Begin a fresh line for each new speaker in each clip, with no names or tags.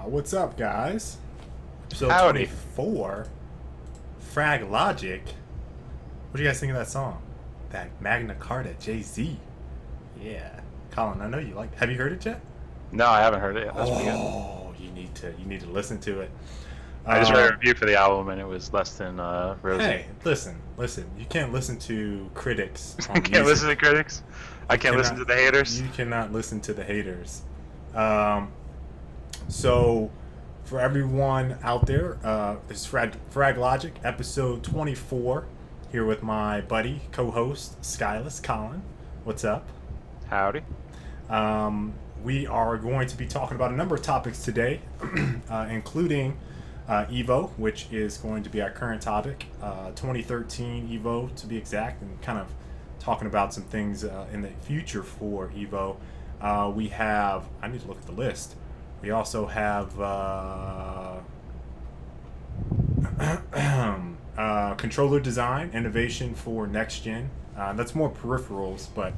What's up, guys? Episode
Howdy.
24, Frag Logic. What do you guys think of that song? That Magna Carta, Jay-Z. Yeah. Colin, I know you like. Have you heard it yet?
No, I haven't heard it yet. That's pretty good.
Oh, you need to listen to it.
I just read a review for the album and it was less than rosy.
Hey, listen. You can't listen to critics.
I can't listen to critics. I can't listen to the haters.
You cannot listen to the haters. So, for everyone out there, this is Frag Logic, episode 24, here with my buddy, co-host, Skyless Colin. What's up?
Howdy.
We are going to be talking about a number of topics today, including EVO, which is going to be our current topic, 2013 EVO to be exact, and kind of talking about some things in the future for EVO. We have, I need to look at the list. We also have controller design, innovation for next gen. That's more peripherals, but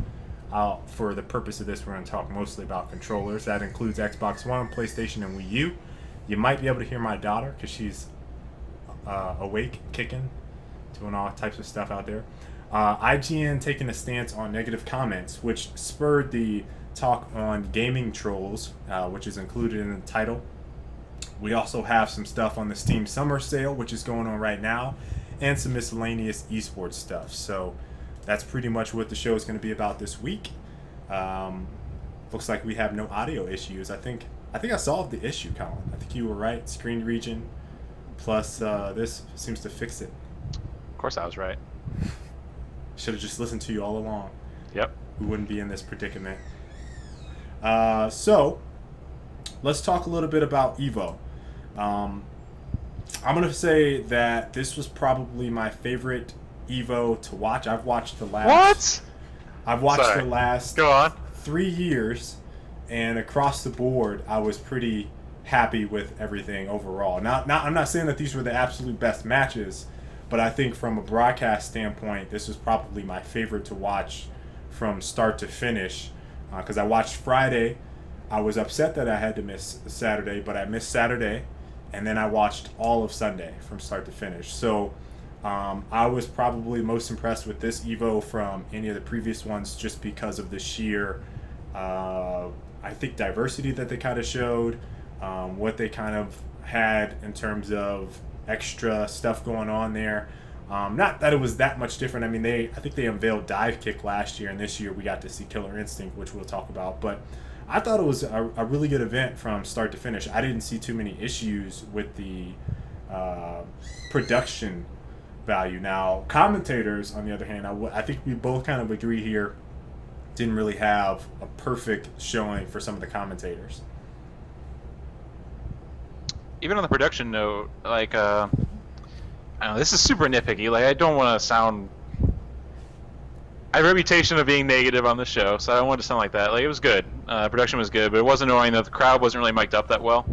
for the purpose of this, we're going to talk mostly about controllers. That includes Xbox One, PlayStation, and Wii U. You might be able to hear my daughter because she's awake, kicking, doing all types of stuff out there. IGN taking a stance on negative comments, which spurred the talk on gaming trolls, which is included in the title. We also have some stuff on the Steam Summer Sale, which is going on right now, and some miscellaneous eSports stuff. So that's pretty much what the show is going to be about this week. Looks like we have no audio issues. I think I solved the issue, Colin. I think you were right. Screen region plus this seems to fix it.
Of course I was right.
Should have just listened to you all along.
Yep.
We wouldn't be in this predicament. So, let's talk a little bit about EVO. I'm going to say that this was probably my favorite EVO to watch. I've watched the last...
What?
I've watched
Sorry.
the last
Go on.
3 years, and across the board, I was pretty happy with everything overall. Now, I'm not saying that these were the absolute best matches, but I think from a broadcast standpoint, this was probably my favorite to watch from start to finish. Because I watched Friday. I was upset that I had to miss Saturday, but I missed Saturday, and then I watched all of Sunday from start to finish. So I was probably most impressed with this EVO from any of the previous ones just because of the sheer, I think, diversity that they kind of showed, what they kind of had in terms of extra stuff going on there. Not that it was that much different. I mean, I think they unveiled Dive Kick last year, and this year we got to see Killer Instinct, which we'll talk about. But I thought it was a really good event from start to finish. I didn't see too many issues with the production value. Now, commentators, on the other hand, I think we both kind of agree here, didn't really have a perfect showing for some of the commentators.
Even on the production note, like, I don't know, this is super nitpicky. Like, I don't want to sound... I have a reputation of being negative on the show, so I don't want to sound like that. Like, it was good. Production was good, but it was annoying that the crowd wasn't really mic'd up that well.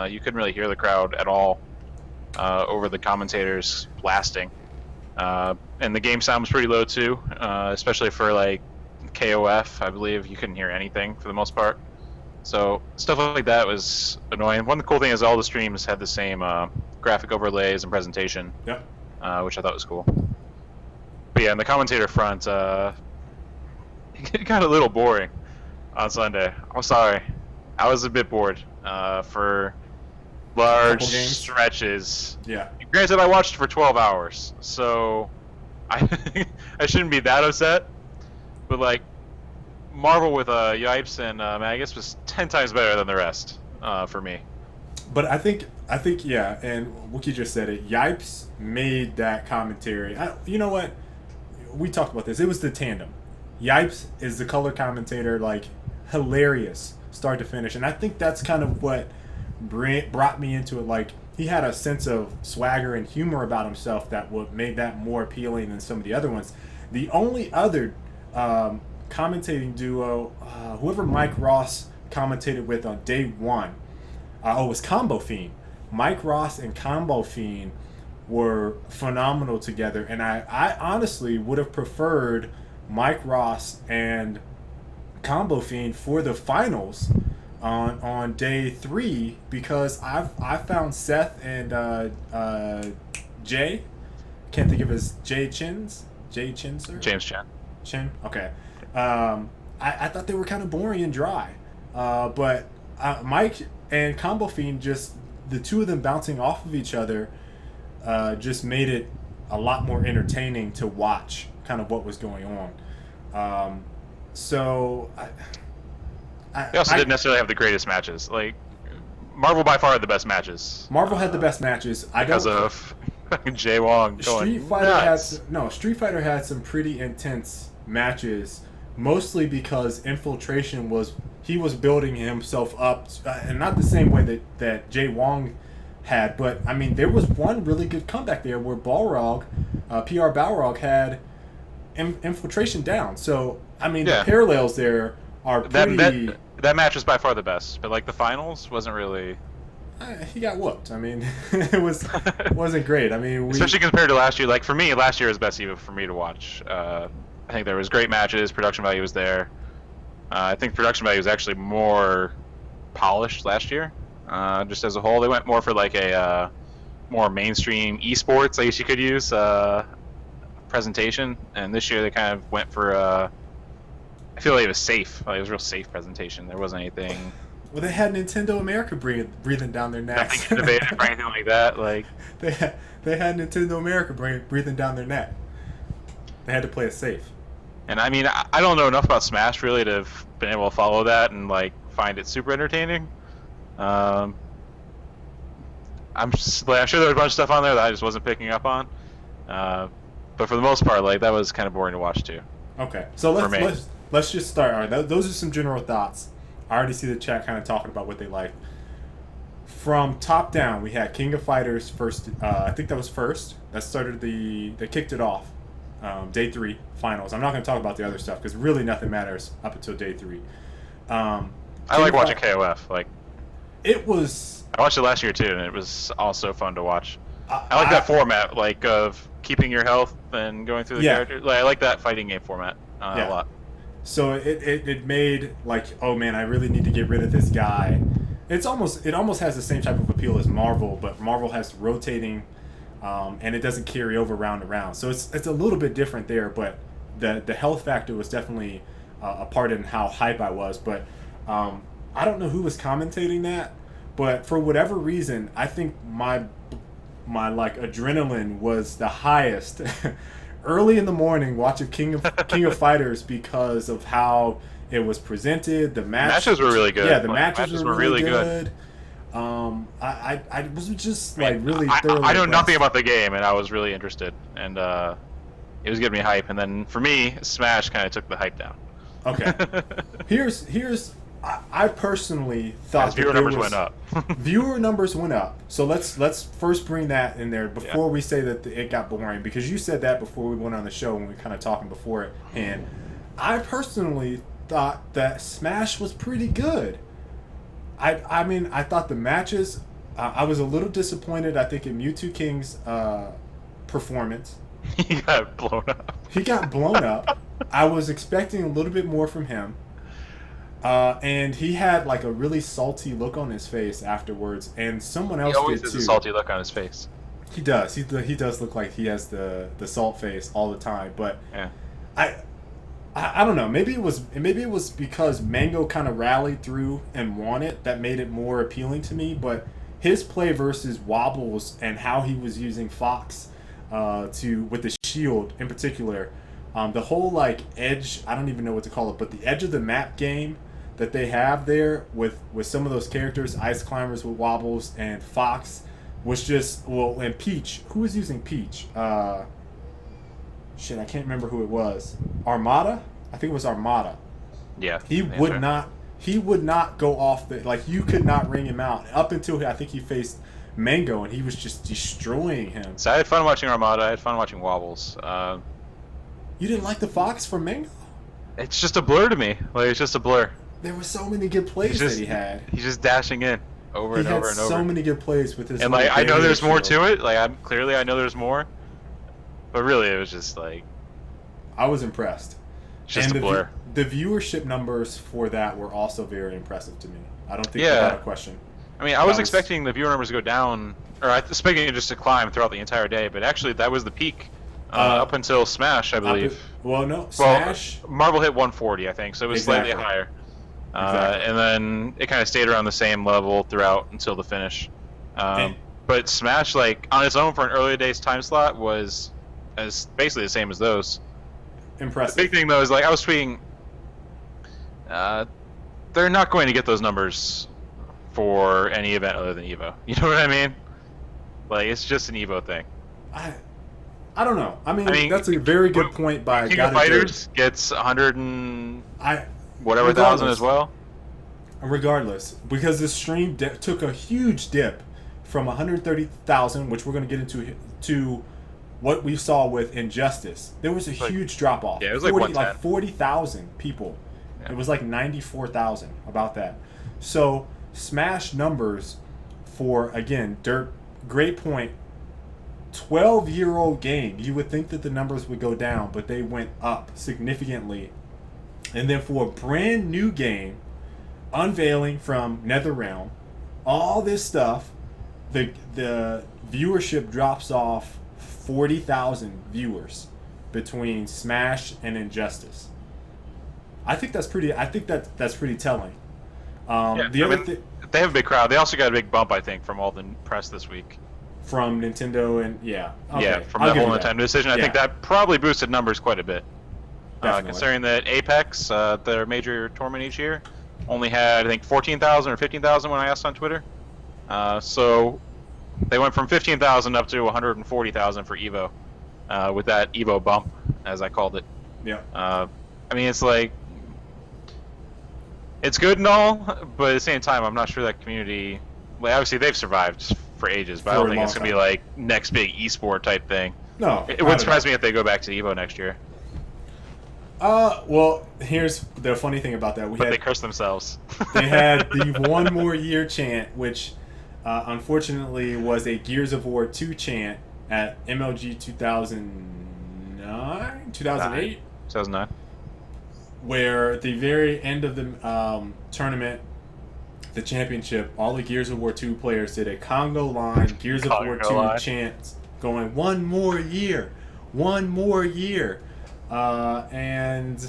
You couldn't really hear the crowd at all over the commentators blasting. And the game sound was pretty low, too, especially for, like, KOF, I believe. You couldn't hear anything for the most part. So, stuff like that was annoying. One cool thing is all the streams had the same graphic overlays and presentation,
Yep.
Which I thought was cool. But yeah, in the commentator front, it got a little boring on Sunday. I'm sorry. I was a bit bored for large stretches.
Yeah.
Granted, I watched for 12 hours, so I shouldn't be that upset. But, like, Marvel with Yipes and Magus was 10 times better than the rest for me.
But I think yeah, and Wookie just said it. Yipes made that commentary. You know what? We talked about this. It was the tandem. Yipes is the color commentator, like, hilarious start to finish, and I think that's kind of what brought me into it. Like, he had a sense of swagger and humor about himself that would made that more appealing than some of the other ones. The only other commentating duo, whoever Mike Ross commentated with on day one, was Combo Fiend. Mike Ross and Combo Fiend were phenomenal together, and I honestly would have preferred Mike Ross and Combo Fiend for the finals on day 3 because I found Seth and Jay, can't think of his Jay Chinser?
James Chen.
Chin? Okay. I thought they were kind of boring and dry. But Mike and Combo Fiend, just the two of them bouncing off of each other, just made it a lot more entertaining to watch kind of what was going on. So
They also didn't necessarily have the greatest matches. Like, Marvel by far had the best matches.
Marvel had the best matches.
Because of Jay Wong going
Street Fighter had some pretty intense matches, mostly because Infiltration was building himself up, and not the same way that Jay Wong had, but I mean there was one really good comeback there where Balrog, PR Balrog had Infiltration down. So I mean the parallels there are pretty.
That match was by far the best, but like the finals wasn't really.
He got whooped. I mean, wasn't great. I mean,
especially compared to last year. Like for me, last year was best EVO for me to watch. I think there was great matches. Production value was there. I think production value was actually more polished last year. Just as a whole, they went more for like a more mainstream eSports, I guess you could use, presentation. And this year they kind of went for. I feel like it was safe. Like it was a real safe presentation. There wasn't anything.
Well, they had Nintendo America breathing down their necks.
Nothing innovative or anything like that. Like
they had Nintendo America breathing down their neck. They had to play it safe.
And I mean, I don't know enough about Smash really to have been able to follow that and like find it super entertaining. I'm sure there was a bunch of stuff on there that I just wasn't picking up on. But for the most part, like that was kind of boring to watch too.
Okay, so let's just start. All right, those are some general thoughts. I already see the chat kind of talking about what they like. From top down, we had King of Fighters first. I think that was first. That started they kicked it off. Day 3 finals. I'm not going to talk about the other stuff because really nothing matters up until day 3.
I like watching KOF. Like
it was.
I watched it last year too, and it was also fun to watch. I like that format, like of keeping your health and going through the characters. Like, I like that fighting game format a lot.
So it made like, oh man, I really need to get rid of this guy. It almost has the same type of appeal as Marvel, but Marvel has rotating, and it doesn't carry over round to round. So it's a little bit different there, but the health factor was definitely a part in how hype I was. But I don't know who was commentating that, but for whatever reason, I think my like adrenaline was the highest early in the morning watching King of Fighters because of how it was presented. The matches
were really good.
Yeah, the matches were really good. I was just really thoroughly
I know
impressed.
nothing about the game, and I was really interested, and it was getting me hype. And then for me, Smash kind of took the hype down.
Okay, here's I personally thought
as viewer numbers went up.
Viewer numbers went up. So let's first bring that in there before we say that it got boring, because you said that before we went on the show when we were kind of talking before it. And I personally thought that Smash was pretty good. I mean, I thought the matches. I was a little disappointed. I think in Mewtwo King's performance.
He got blown up.
He got blown up. I was expecting a little bit more from him. And he had like a really salty look on his face afterwards, and someone else did too. He always has
a salty look on his face.
He does. He does look like he has the salt face all the time. But
yeah.
I don't know. Maybe it was because Mango kind of rallied through and won it that made it more appealing to me. But his play versus Wobbles and how he was using Fox with the shield in particular, the whole like edge, I don't even know what to call it, but the edge of the map game that they have there with some of those characters, Ice Climbers with Wobbles and Fox, was just, and Peach. Who was using Peach? I can't remember who it was. Armada? I think it was Armada.
Yeah.
He would not go off the, like, you could not ring him out up until I think he faced Mango, and he was just destroying him.
So I had fun watching Armada. I had fun watching Wobbles.
You didn't like the Fox from Mango?
It's just a blur to me. Like, it's just a blur.
There were so many good plays that he had.
He's just dashing in over and over and over.
He had so many good plays with his.
And like, I know there's more to it. Like, I know there's more. But really, it was just like.
I was impressed.
It's just
and
a blur.
The viewership numbers for that were also very impressive to me. I don't think
Yeah.
without a question.
I mean, I was expecting the viewer numbers to go down, or I was expecting it just to climb throughout the entire day, but actually that was the peak up until Smash, I believe.
Smash.
Well, Marvel hit 140, I think, so it was slightly higher.
Exactly.
And then it kind of stayed around the same level throughout until the finish. But Smash, like on its own for an early days time slot, was basically the same as those.
Impressive.
The big thing though is like I was tweeting, they're not going to get those numbers for any event other than EVO. You know what I mean? Like it's just an EVO thing.
I don't know. I mean that's a very good point by
King of Fighters gets 100 and whatever thousand as well.
Regardless, because the stream took a huge dip from 130,000, which we're going to get into, to what we saw with Injustice. There was a huge drop off.
Yeah, it was like
40,000 people. Yeah. It was like 94,000, about that. So Smash numbers for, again, Dirt, great point. 12-year-old game. You would think that the numbers would go down, but they went up significantly. And then for a brand new game, unveiling from NetherRealm, all this stuff, the viewership drops off 40,000 viewers between Smash and Injustice. I think that's pretty. I think that's pretty telling. They
have a big crowd. They also got a big bump, I think, from all the press this week.
From Nintendo and
from the whole Nintendo decision. I think that probably boosted numbers quite a bit. Considering that Apex, their major tournament each year, only had I think 14,000 or 15,000 when I asked on Twitter. So they went from 15,000 up to 140,000 for EVO, with that EVO bump, as I called it.
Yeah.
I mean, it's like it's good and all, but at the same time, I'm not sure that community. Like, obviously, they've survived for ages, but I don't think it's gonna be like next big esport type thing.
No,
it wouldn't surprise me if they go back to EVO next year.
Well, here's the funny thing about that.
They cursed themselves.
They had the one more year chant, which unfortunately was a Gears of War 2 chant at MLG 2009, 2008?
2009.
Where at the very end of the tournament, the championship, all the Gears of War 2 players did a Congo line, Gears of War 2 chants going, one more year, one more year. And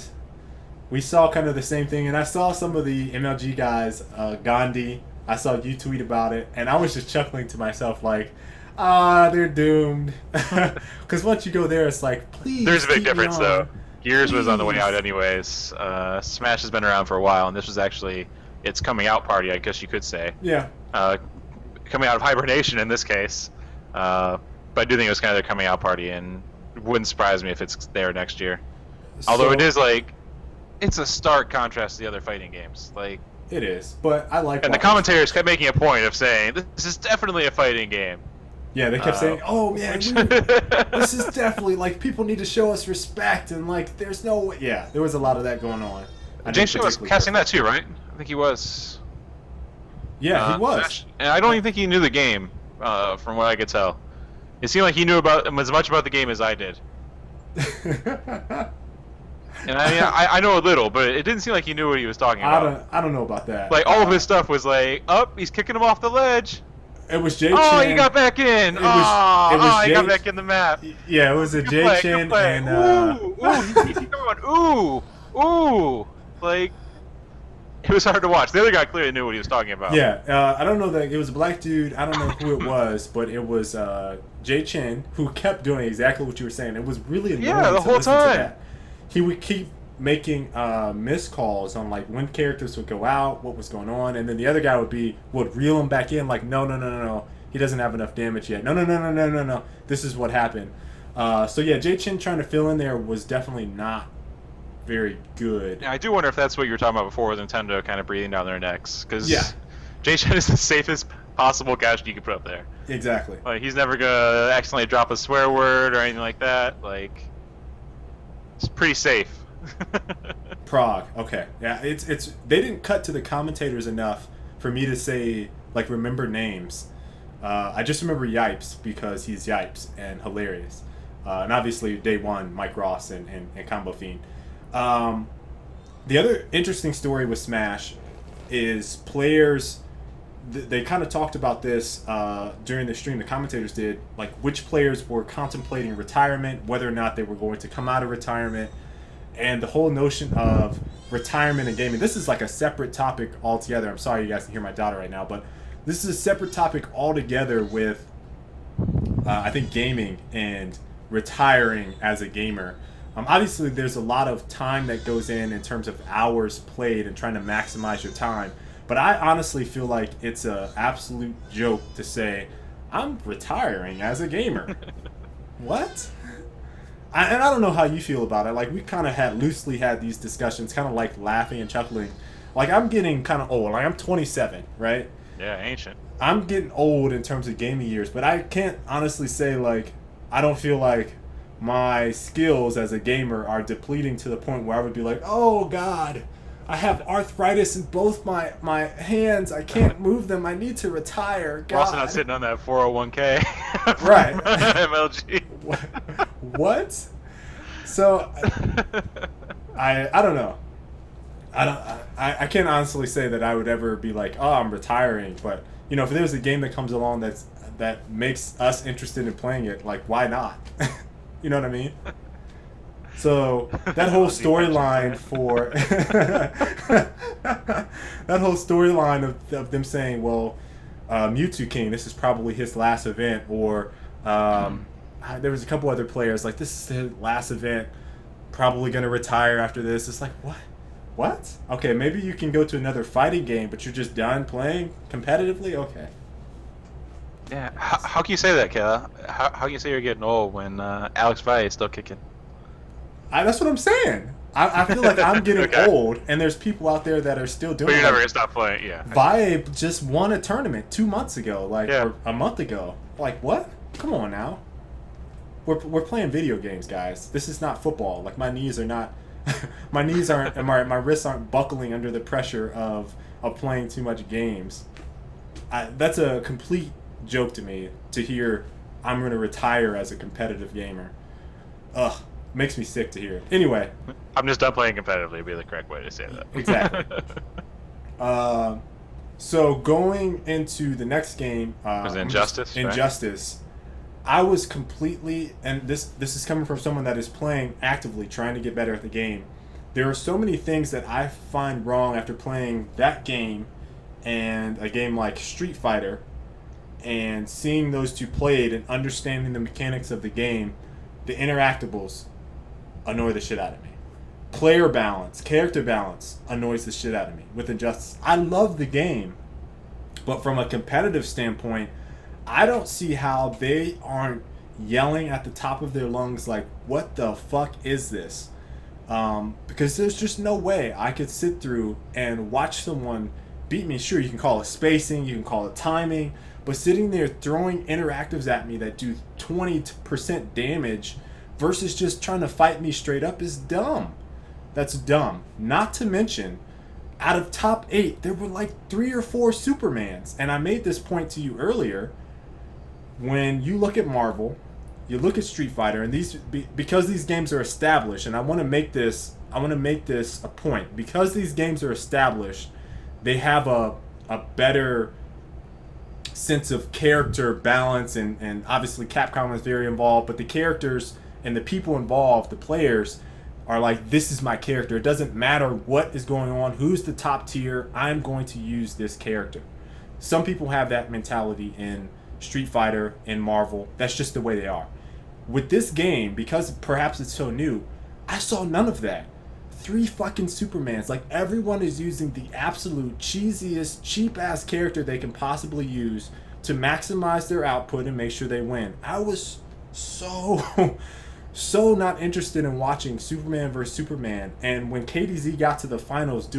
we saw kind of the same thing, and I saw some of the MLG guys, Gandhi, I saw you tweet about it, and I was just chuckling to myself like, they're doomed. Because once you go there, it's like, please.
There's a big difference, though. Gears was on the way out anyways. Smash has been around for a while, and this was actually its coming out party, I guess you could say.
Yeah.
Coming out of hibernation in this case. But I do think it was kind of their coming out party, and it wouldn't surprise me if it's there next year. Although it is like, it's a stark contrast to the other fighting games. Like
it is, but I like.
And the commentators kept making a point of saying, "This is definitely a fighting game."
Yeah, they kept saying, "Oh man, this is definitely like people need to show us respect," and like there's no way. Yeah, there was a lot of that going on.
James was casting that too, right? I think he was.
Yeah, he was.
And I don't even think he knew the game, from what I could tell. It seemed like he knew as much about the game as I did. And I mean, I know a little, but it didn't seem like he knew what he was talking about.
I don't know about that.
Like all of his stuff was like, he's kicking him off the ledge.
It was Jay
Chen.
Oh,
he got back in. He got back in the map.
Yeah, it was a Jay Chen and
he's going, ooh. Like, it was hard to watch. The other guy clearly knew what he was talking about.
Yeah, I don't know that it was a black dude. I don't know who it was, but it was Jay Chen who kept doing exactly what you were saying. It was really annoying.
Yeah, the whole time.
He would keep making missed calls on like when characters would go out, what was going on, and then the other guy would reel him back in like no, he doesn't have enough damage yet. No, this is what happened. So yeah, Jay Chen trying to fill in there was definitely not very good.
Yeah, I do wonder if that's what you were talking about before with Nintendo kind of breathing down their necks, because Jay Chen is the safest possible gadget you could put up there.
Exactly.
Like he's never gonna accidentally drop a swear word or anything like that. Like it's pretty safe.
Prague. Okay. Yeah, it's they didn't cut to the commentators enough for me to say like remember names. I just remember Yipes because he's Yipes and hilarious. And obviously day one, Mike Ross and Combo Fiend. The other interesting story with Smash is players. They kind of talked about this during the stream. The commentators did, like which players were contemplating retirement, whether or not they were going to come out of retirement, and the whole notion of retirement in gaming. This is like a separate topic altogether. I'm sorry you guys can hear my daughter right now, but this is a separate topic altogether with, I think, gaming and retiring as a gamer. Obviously, there's a lot of time that goes in terms of hours played and trying to maximize your time. But I honestly feel like it's an absolute joke to say, I'm retiring as a gamer. What? And I don't know how you feel about it. Like, we kind of loosely had these discussions, kind of like laughing and chuckling. Like, I'm getting kind of old. Like, I'm 27, right?
Yeah, ancient.
I'm getting old in terms of gaming years, but I can't honestly say, like, I don't feel like my skills as a gamer are depleting to the point where I would be like, oh, God, I have arthritis in both my hands. I can't move them. I need to retire. God.
We're also not sitting on that 401k.
Right.
MLG.
What? So, I don't know. I can't honestly say that I would ever be like, oh, I'm retiring. But, you know, if there's a game that comes along that makes us interested in playing it, like, why not? You know what I mean? So that whole storyline of them saying, well, Mewtwo King, this is probably his last event, or there was a couple other players like, this is his last event, probably going to retire after this. It's like, what? Okay, maybe you can go to another fighting game, but you're just done playing competitively? Okay.
Yeah, how can you say that, Kayla? How can you say you're getting old when Alex Valle is still kicking?
That's what I'm saying. I feel like I'm getting
Okay.
old, and there's people out there that are still doing it.
But you're never going to stop playing, yeah.
Valle just won a tournament 2 months ago,
Yeah.
or a month ago. Like, what? Come on now. We're playing video games, guys. This is not football. Like, my knees are not... my knees aren't... and my wrists aren't buckling under the pressure of playing too much games. That's a complete joke to me, to hear I'm going to retire as a competitive gamer. Ugh. Makes me sick to hear it. Anyway.
I'm just done playing competitively would be the correct way to say that.
Exactly. So going into the next game,
was it Injustice?
Injustice. Right? I was completely, and this is coming from someone that is playing actively, trying to get better at the game. There are so many things that I find wrong after playing that game and a game like Street Fighter, and seeing those two played and understanding the mechanics of the game. The interactables annoy the shit out of me. Player balance, character balance annoys the shit out of me with Injustice. I love the game, but from a competitive standpoint, I don't see how they aren't yelling at the top of their lungs like, what the fuck is this? Because there's just no way I could sit through and watch someone beat me. Sure, you can call it spacing, you can call it timing, but sitting there throwing interactives at me that do 20% damage versus just trying to fight me straight up is dumb. That's dumb. Not to mention, out of top 8, there were like 3 or 4 Supermans. And I made this point to you earlier. When you look at Marvel, you look at Street Fighter, and because these games are established, and I want to make this a point. Because these games are established, they have a better sense of character balance, and obviously Capcom is very involved, but the characters and the people involved, the players, are like, this is my character. It doesn't matter what is going on, who's the top tier, I'm going to use this character. Some people have that mentality in Street Fighter and Marvel. That's just the way they are. With this game, because perhaps it's so new, I saw none of that. 3 fucking Supermans. Like, everyone is using the absolute cheesiest, cheap-ass character they can possibly use to maximize their output and make sure they win. I was so not interested in watching Superman versus Superman. And when KDZ got to the finals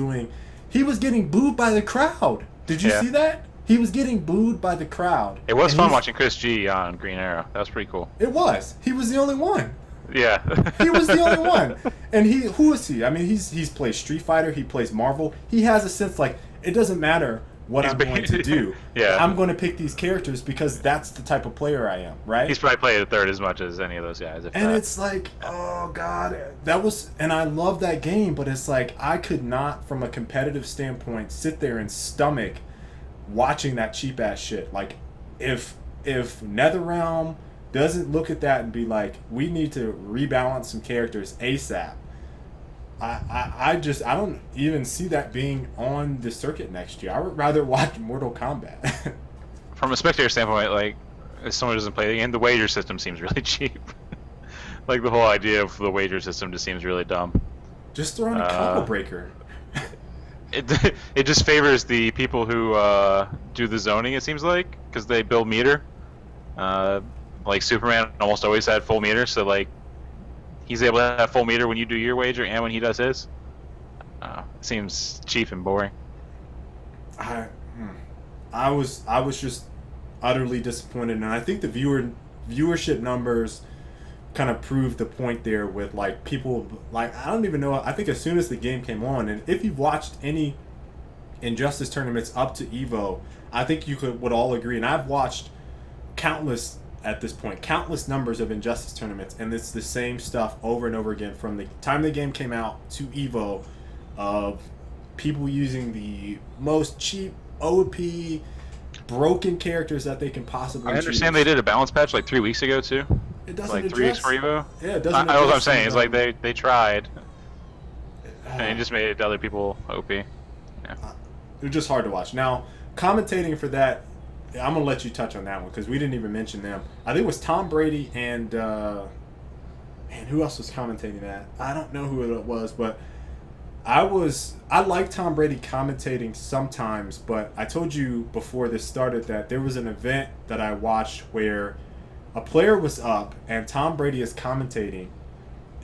he was getting booed by the crowd. Did you see that? He was getting booed by the crowd.
It was fun watching Chris G on Green Arrow. That was pretty cool.
It was. He was the only one.
Yeah.
He was the only one. And who is he? I mean, he's plays Street Fighter, he plays Marvel. He has a sense like, it doesn't matter what I'm going to do.
Yeah.
I'm going to pick these characters because that's the type of player I am, right?
He's probably played a third as much as any of those guys. If
and
that.
it's like, oh god, and I love that game, but it's like I could not, from a competitive standpoint, sit there and stomach watching that cheap ass shit. Like, if NetherRealm doesn't look at that and be like, we need to rebalance some characters ASAP, I don't even see that being on the circuit next year. I would rather watch Mortal Kombat.
From a spectator standpoint, like, if someone doesn't play the game, the wager system seems really cheap. Like, the whole idea of the wager system just seems really dumb.
Just throw in a combo breaker.
It just favors the people who do the zoning, it seems like, because they build meter. Like, Superman almost always had full meter, so, like, he's able to have full meter when you do your wager and when he does his. It seems cheap and boring.
I was just utterly disappointed, and I think the viewership numbers kind of proved the point there with, like, people, like, I don't even know, I think as soon as the game came on, and if you've watched any Injustice tournaments up to EVO, I think you would all agree, and I've watched countless numbers of Injustice tournaments, and it's the same stuff over and over again from the time the game came out to EVO, of people using the most cheap, OP, broken characters that they can possibly
I understand
choose.
they did a balance patch like 3 weeks ago too.
It doesn't
like
address,
3 weeks for EVO.
Yeah, it doesn't.
I know what I'm saying. It's like
them.
they tried, and it just made other people OP. Yeah.
It was just hard to watch. Now, commentating for that, I'm gonna let you touch on that one because we didn't even mention them. I think it was Tom Brady and man, who else was commentating that? I don't know who it was, but I like Tom Brady commentating sometimes. But I told you before this started that there was an event that I watched where a player was up and Tom Brady is commentating,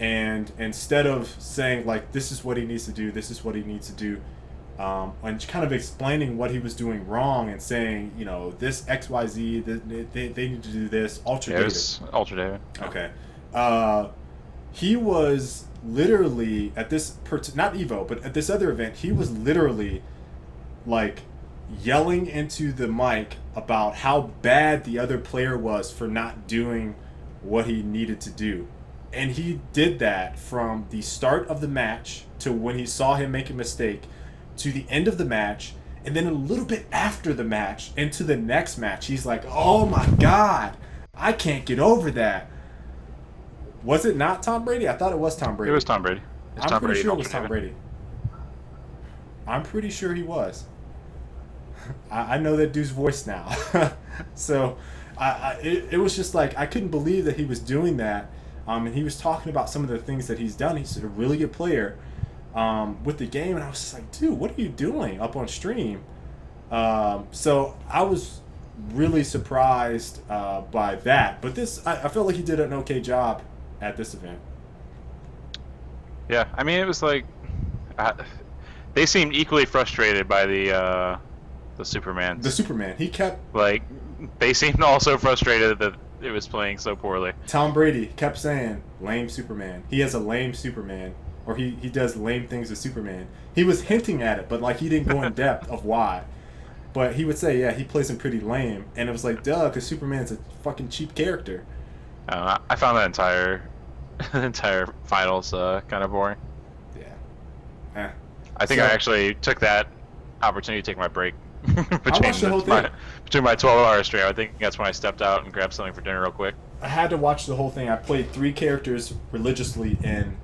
and instead of saying, like, this is what he needs to do, this is what he needs to do, and kind of explaining what he was doing wrong and saying, you know, this XYZ, they need to do this. Ultra
Yeah,
David.
it was Ultra David.
Okay. He was literally at this, not EVO, but at this other event, he was literally, like, yelling into the mic about how bad the other player was for not doing what he needed to do. And he did that from the start of the match to when he saw him make a mistake to the end of the match, and then a little bit after the match into the next match. He's like, oh my god, I can't get over that. Was it not Tom Brady? I thought it was Tom Brady.
It was Tom Brady.
I'm pretty sure it was Tom Brady. I'm pretty sure he was. I know that dude's voice now. So it was just like, I couldn't believe that he was doing that. And he was talking about some of the things that he's done. He's a really good player with the game. And I was just like, dude, what are you doing up on stream? So I was really surprised by that. But I felt like he did an okay job at this event.
Yeah, I mean, it was like they seemed equally frustrated by the Superman.
The Superman. He kept,
like, they seemed also frustrated that it was playing so poorly.
Tom Brady kept saying, lame Superman. He has a lame Superman. Or he does lame things with Superman. He was hinting at it, but, like, he didn't go in depth of why. But he would say, yeah, he plays him pretty lame. And it was like, duh, because Superman's a fucking cheap character.
I found that entire finals kind of boring.
Yeah.
I think I actually took that opportunity to take my break between my 12-hour stream. I think that's when I stepped out and grabbed something for dinner real quick.
I had to watch the whole thing. I played 3 characters religiously in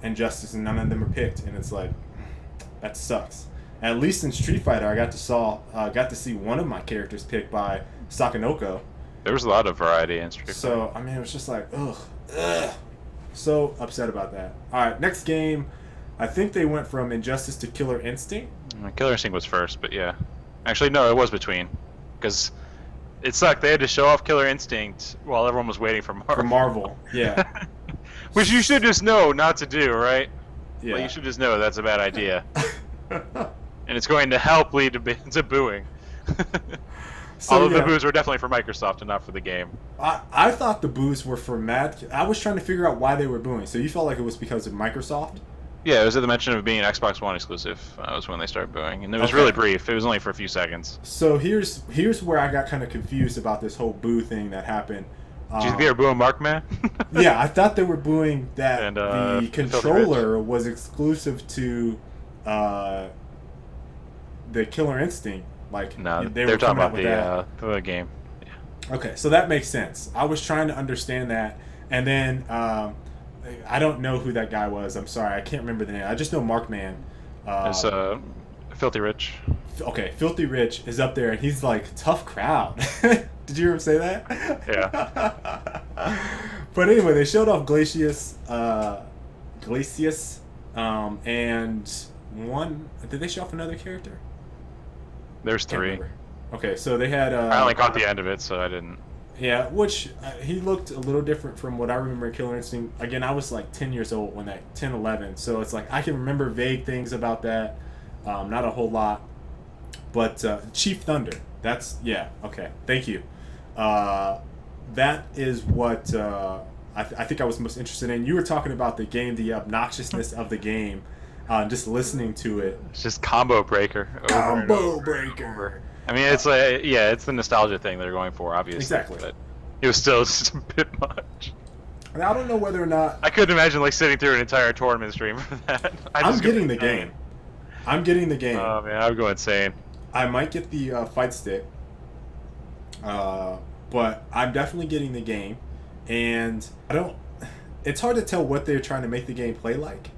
Injustice, and none of them are picked. And it's like, that sucks. At least in Street Fighter, I got to see one of my characters picked by Sakanoko.
There was a lot of variety in Street Fighter.
So, I mean, it was just like, ugh. So upset about that. All right, next game. I think they went from Injustice to Killer Instinct.
Killer Instinct was first, but yeah. Actually, no, it was between. Because it sucked. They had to show off Killer Instinct while everyone was waiting for Marvel.
For Marvel, yeah.
Which you should just know not to do, right?
Yeah.
Like, you should just know that's a bad idea. And it's going to help lead to booing.
So,
all of the boos were definitely for Microsoft and not for the game.
I thought the boos were for Mad. I was trying to figure out why they were booing. So you felt like it was because of Microsoft?
Yeah, it was at the mention of being an Xbox One exclusive. Was when they started booing, and it was
Okay.
really brief. It was only for a few seconds.
So here's where I got kind of confused about this whole boo thing that happened.
Did you think they were booing Markman?
Yeah, I thought they were booing that
And,
the controller was exclusive to the Killer Instinct. Like,
No,
they
they're
were
talking
coming
about
out with that.
the game.
Okay, so that makes sense. I was trying to understand that, and then I don't know who that guy was. I'm sorry, I can't remember the name. I just know Markman.
It's Filthy Rich.
Okay, Filthy Rich is up there, and he's like, tough crowd. Did you hear him say that?
Yeah.
But anyway, they showed off Glacius, and one. Did they show off another character?
There's
Can't
3.
remember. Okay, so they had.
I only caught the end of it, so I didn't.
Yeah, which he looked a little different from what I remember in Killer Instinct. Again, I was like 10 years old when 10, 11. So it's like I can remember vague things about that. Not a whole lot. But Chief Thunder. Yeah, okay. Thank you. That is what I think I was most interested in. You were talking about the game, the obnoxiousness of the game. Just listening to it.
It's just combo breaker.
Combo breaker.
I mean, it's like, yeah, it's the nostalgia thing they're going for, obviously.
Exactly.
But it was still just a bit much.
And I don't know whether or not
I couldn't imagine like sitting through an entire tournament stream for that.
I'm getting the game. I'm getting the game.
Oh man, I would go insane.
I might get the fight stick, but I'm definitely getting the game, and I don't. It's hard to tell what they're trying to make the game play like,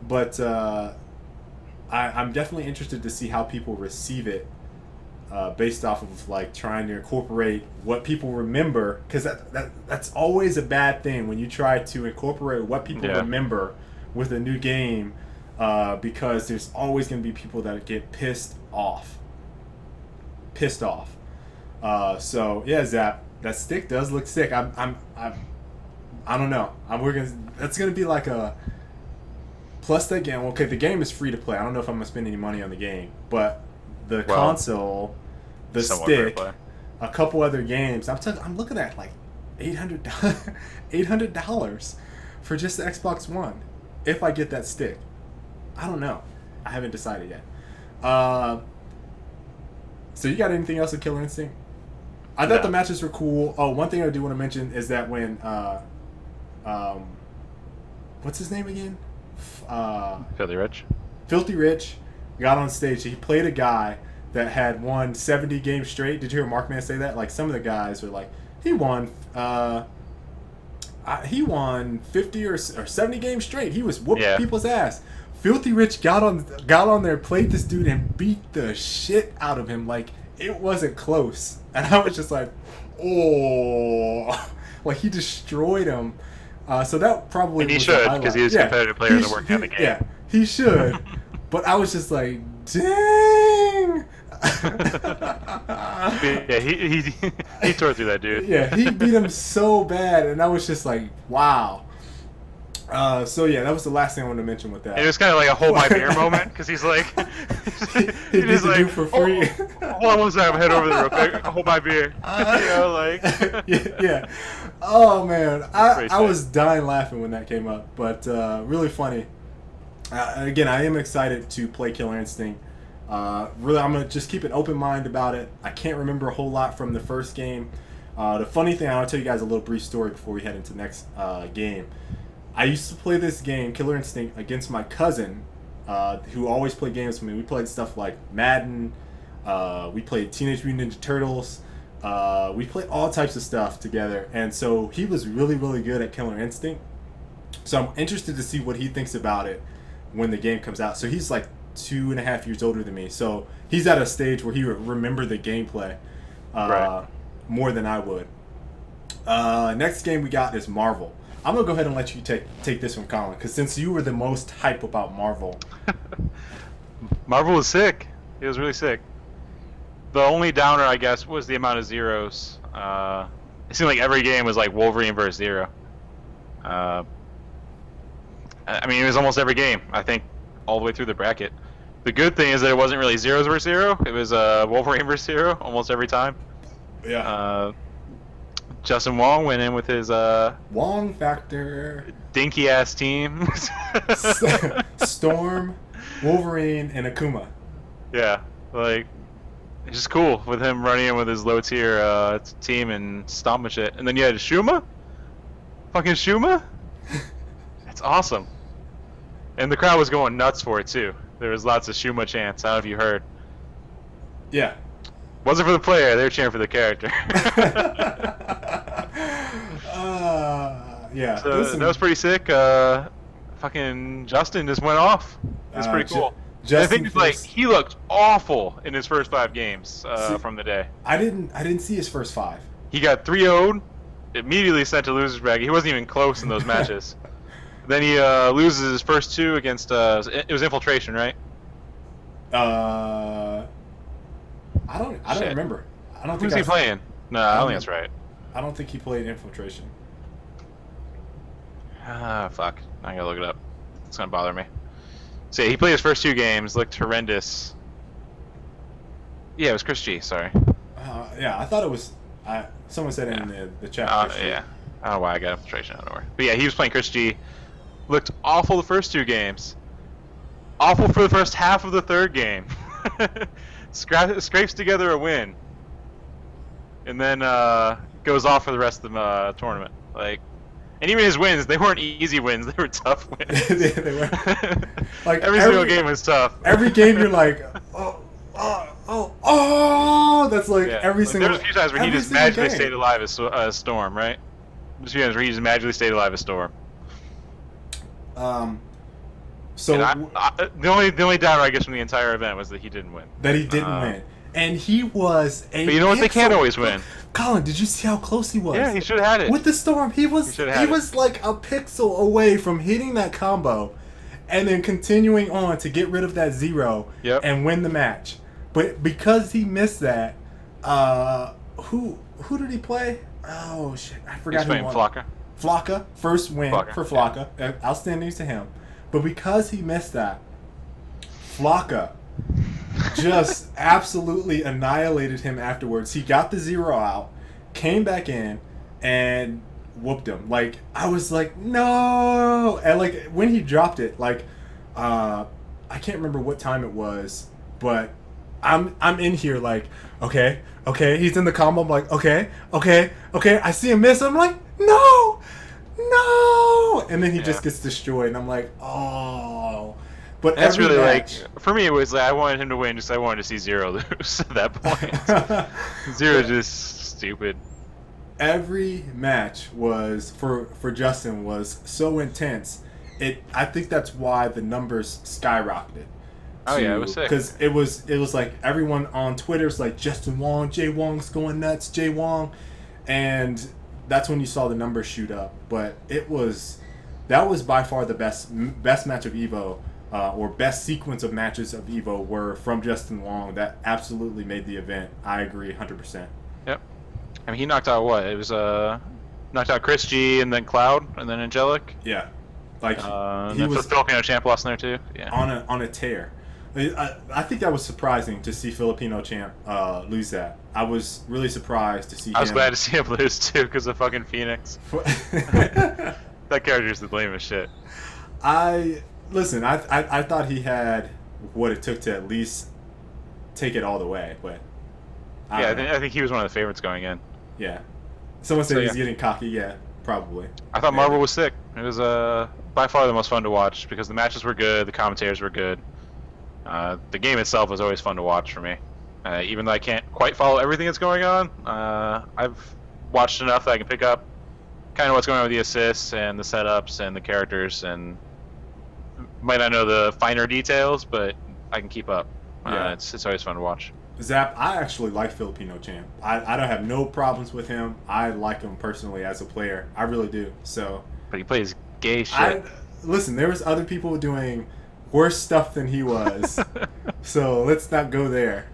but I'm definitely interested to see how people receive it, based off of like trying to incorporate what people remember, because that's always a bad thing when you try to incorporate what people remember with a new game, because there's always going to be people that get pissed off. So yeah, Zap, that stick does look sick. I don't know. That's gonna be like a plus that game. Okay, the game is free to play. I don't know if I'm gonna spend any money on the game, but the console, the stick, a couple other games. I'm looking at like $800 for just the Xbox One if I get that stick. I don't know. I haven't decided yet. So you got anything else with Killer Instinct? I thought the matches were cool. Oh, one thing I do want to mention is that when what's his name again?
Filthy Rich.
Filthy Rich got on stage. He played a guy that had won 70 games straight. Did you hear Markman say that? Like, some of the guys were like, he won 50 or 70 games straight. He was whooping people's ass. Filthy Rich got on there, played this dude, and beat the shit out of him. Like, it wasn't close. And I was just like, oh, like he destroyed him. So that probably
and he
was
should, because he was a competitive player that worked on the game.
Yeah, he should. But I was just like, dang.
Yeah, he tore through that dude.
Yeah, he beat him so bad, and I was just like, wow. So yeah, that was the last thing I wanted to mention with that.
It was kind of like a hold my beer moment, because he's like,
he did the dude for free.
Hold on one second, head over there real quick. Hold my beer. You know, like.
yeah. Oh man, I was dying laughing when that came up, but really funny. Again, I am excited to play Killer Instinct. Really, I'm gonna just keep an open mind about it. I can't remember a whole lot from the first game. The funny thing, I'll tell you guys a little brief story before we head into the next game. I used to play this game, Killer Instinct, against my cousin, who always played games with me. We played stuff like Madden. We played Teenage Mutant Ninja Turtles. We played all types of stuff together. And so he was really, really good at Killer Instinct. So I'm interested to see what he thinks about it when the game comes out. So he's like 2.5 years older than me. So he's at a stage where he would remember the gameplay more than I would. Next game we got is Marvel. I'm going to go ahead and let you take this one, Colin, because since you were the most hype about Marvel.
Marvel was sick. It was really sick. The only downer, I guess, was the amount of zeros. It seemed like every game was like Wolverine versus Zero. I mean, it was almost every game, I think, all the way through the bracket. The good thing is that it wasn't really zeros versus zero. It was Wolverine versus Zero almost every time.
Yeah.
Justin Wong went in with his
Wong factor.
dinky ass team.
Storm, Wolverine, and Akuma.
Yeah, like it's just cool with him running in with his low tier team and stomping shit. And then you had Shuma, fucking Shuma. That's awesome. And the crowd was going nuts for it too. There was lots of Shuma chants. I don't know if you heard.
Yeah.
Wasn't for the player. They were cheering for the character.
Yeah.
So that was pretty sick. Fucking Justin just went off. It's pretty cool. I think he looked awful in his first 5 games from the day.
I didn't see his first 5.
He got 3-0'd, immediately sent to losers bracket. He wasn't even close in those matches. Then he loses his first 2 against it was Infiltration, right?
I don't remember. I don't think
Who's he playing? No, I don't think that's right.
I don't think he played Infiltration.
Ah, fuck. I gotta look it up. It's gonna bother me. So yeah, he played his first 2 games, looked horrendous. Yeah, it was Chris G, sorry.
Yeah, I thought it was... someone said in the chat.
Yeah. I don't know why I got Infiltration out of nowhere. But yeah, he was playing Chris G. Looked awful the first 2 games. Awful for the first half of the 3rd game. Scrapes together a win. And then goes off for the rest of the tournament. And even his wins, they weren't easy wins. They were tough wins. They were. Like every single game was tough.
Every game you're like, that's like every single.
There was a few times where he just magically stayed alive as Storm, right? There's a few times where he just magically stayed alive as Storm.
So
the only downer I guess from the entire event was that he didn't win.
That he didn't win. And he was a...
But you know what? They can't always win.
Colin, did you see how close he was?
Yeah, he should have had it.
With the Storm, he was like a pixel away from hitting that combo and then continuing on to get rid of that 0 and win the match. But because he missed that, who did he play? Oh, shit. I forgot who won.
Flocka.
Flocka. First win for Flocka. Yeah. Outstanding to him. But because he missed that, Flocka just absolutely annihilated him afterwards. He got the 0 out, came back in, and whooped him. Like, I was like, no! And, like, when he dropped it, like, I can't remember what time it was, but I'm in here like, okay, he's in the combo. I'm like, okay, I see him miss. I'm like, no! And then he just gets destroyed, and I'm like, oh... But
that's really match, for me. It was like I wanted him to win, just I wanted to see 0 lose at that point. 0 just stupid.
Every match was for Justin was so intense. I think that's why the numbers skyrocketed.
Oh yeah, it was sick.
Because it was like everyone on Twitter's like Justin Wong, Jay Wong's going nuts, Jay Wong, and that's when you saw the numbers shoot up. But that was by far the best match of EVO. Or best sequence of matches of EVO were from Justin Wong. That absolutely made the event. I agree 100%.
Yep. I mean, he knocked out what? It was knocked out Chris G and then Cloud and then Angelic.
Yeah. Like
he was Filipino champ lost in there too. Yeah.
On a tear. I think that was surprising to see Filipino champ lose that. I was really surprised to see him.
I was glad to see him lose too because of fucking Phoenix. That character's the lame as shit.
Listen, I thought he had what it took to at least take it all the way, but
I think he was one of the favorites going in.
Yeah, someone said he's getting cocky. Yeah, probably.
I thought Marvel was sick. It was by far the most fun to watch because the matches were good, the commentators were good. The game itself was always fun to watch for me, even though I can't quite follow everything that's going on. I've watched enough that I can pick up kind of what's going on with the assists and the setups and the characters and. Might not know the finer details, but I can keep up. Yeah. It's always fun to watch.
Zap, I actually like Filipino champ. I don't have no problems with him. I like him personally as a player. I really do. So,
but he plays gay shit.
Listen, there was other people doing worse stuff than he was. So let's not go there.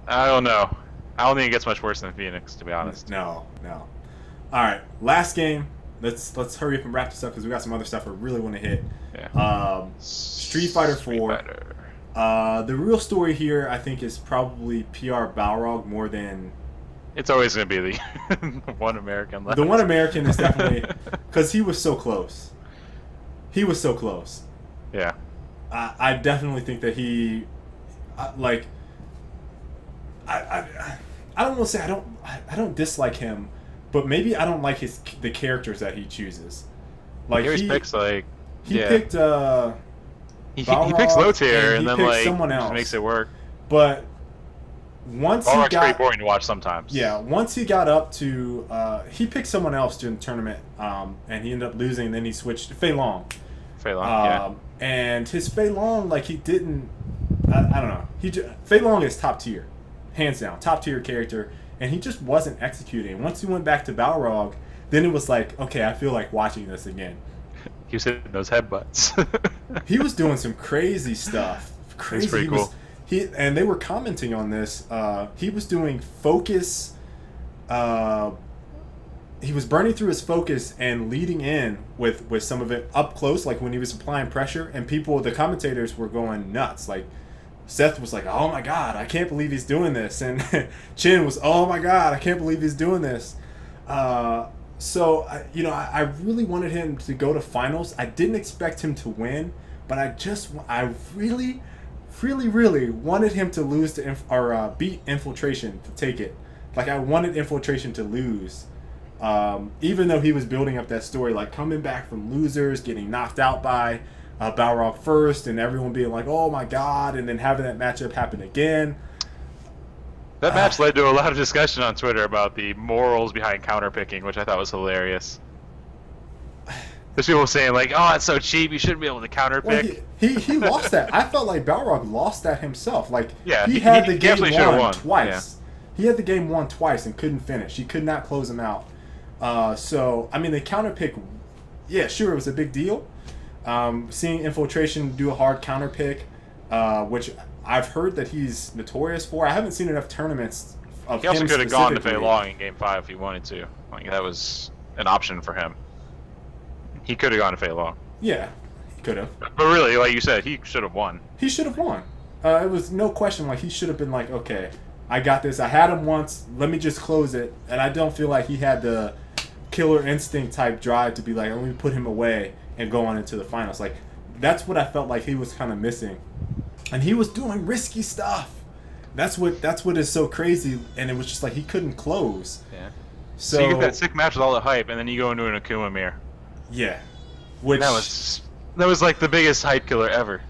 I don't know. I don't think it gets much worse than Phoenix, to be honest.
No. All right, last game. Let's hurry up and wrap this up because we got some other stuff I really want to hit.
Yeah.
Street Fighter 4. The real story here, I think, is probably PR Balrog more than...
It's always going to be the one American left.
The one American is definitely... Because he was so close. Yeah. I definitely think that he, like, I don't want to say I don't dislike him, but maybe I don't like the characters that he chooses. Like
he always picks
he
yeah.
picked
He
Balrog,
picks low tier and
he
then
picked
like
someone else.
just makes it work.
But once he
Balrog's
got
pretty boring to watch sometimes.
yeah, once he got up to he picked someone else during the tournament, and he ended up losing. And then he switched to Fei Long.
Fei Long, yeah.
And his Fei Long, like he didn't, I don't know. Fei Long is top tier, hands down, top tier character, and he just wasn't executing. Once he went back to Balrog, then it was like, okay, I feel like watching this again.
He was hitting those headbutts.
He was doing some crazy stuff. Crazy.
That's pretty cool.
And they were commenting on this. He was doing focus. He was burning through his focus and leading in with some of it up close, like when he was applying pressure, and the commentators were going nuts. Like Seth was like, "Oh my god, I can't believe he's doing this," and Chin was, "Oh my god, I can't believe he's doing this." So I really wanted him to go to finals. I didn't expect him to win, but I really wanted him to lose to beat Infiltration to take it. Like I wanted Infiltration to lose, even though he was building up that story, like coming back from losers, getting knocked out by Balrog first, and everyone being like, "Oh my god," and then having that matchup happen again.
That match led to a lot of discussion on Twitter about the morals behind counterpicking, which I thought was hilarious. There's people saying like, "Oh, it's so cheap. You shouldn't be able to counterpick."
Well, he lost that. I felt like Balrog lost that himself. Like
yeah,
he had the game
won
twice. Yeah. He had the game won twice and couldn't finish. He could not close him out. So I mean, the counterpick, yeah, sure, it was a big deal. Seeing Infiltration do a hard counterpick, which I've heard that he's notorious for. I haven't seen enough tournaments of him.
He also could have gone to Fei Long in Game 5 if he wanted to. Like that was an option for him. He could have gone to Fei Long.
Yeah, he could have.
But really, like you said, he should have won.
He should have won. It was no question. Like he should have been like, okay, I got this. I had him once. Let me just close it. And I don't feel like he had the killer instinct type drive to be like, let me put him away and go on into the finals. Like that's what I felt like he was kind of missing. And he was doing risky stuff. That's what is so crazy. And it was just like he couldn't close.
Yeah.
So
you get that sick match with all the hype, and then you go into an Akuma mirror.
Yeah. Which
that was like the biggest hype killer ever.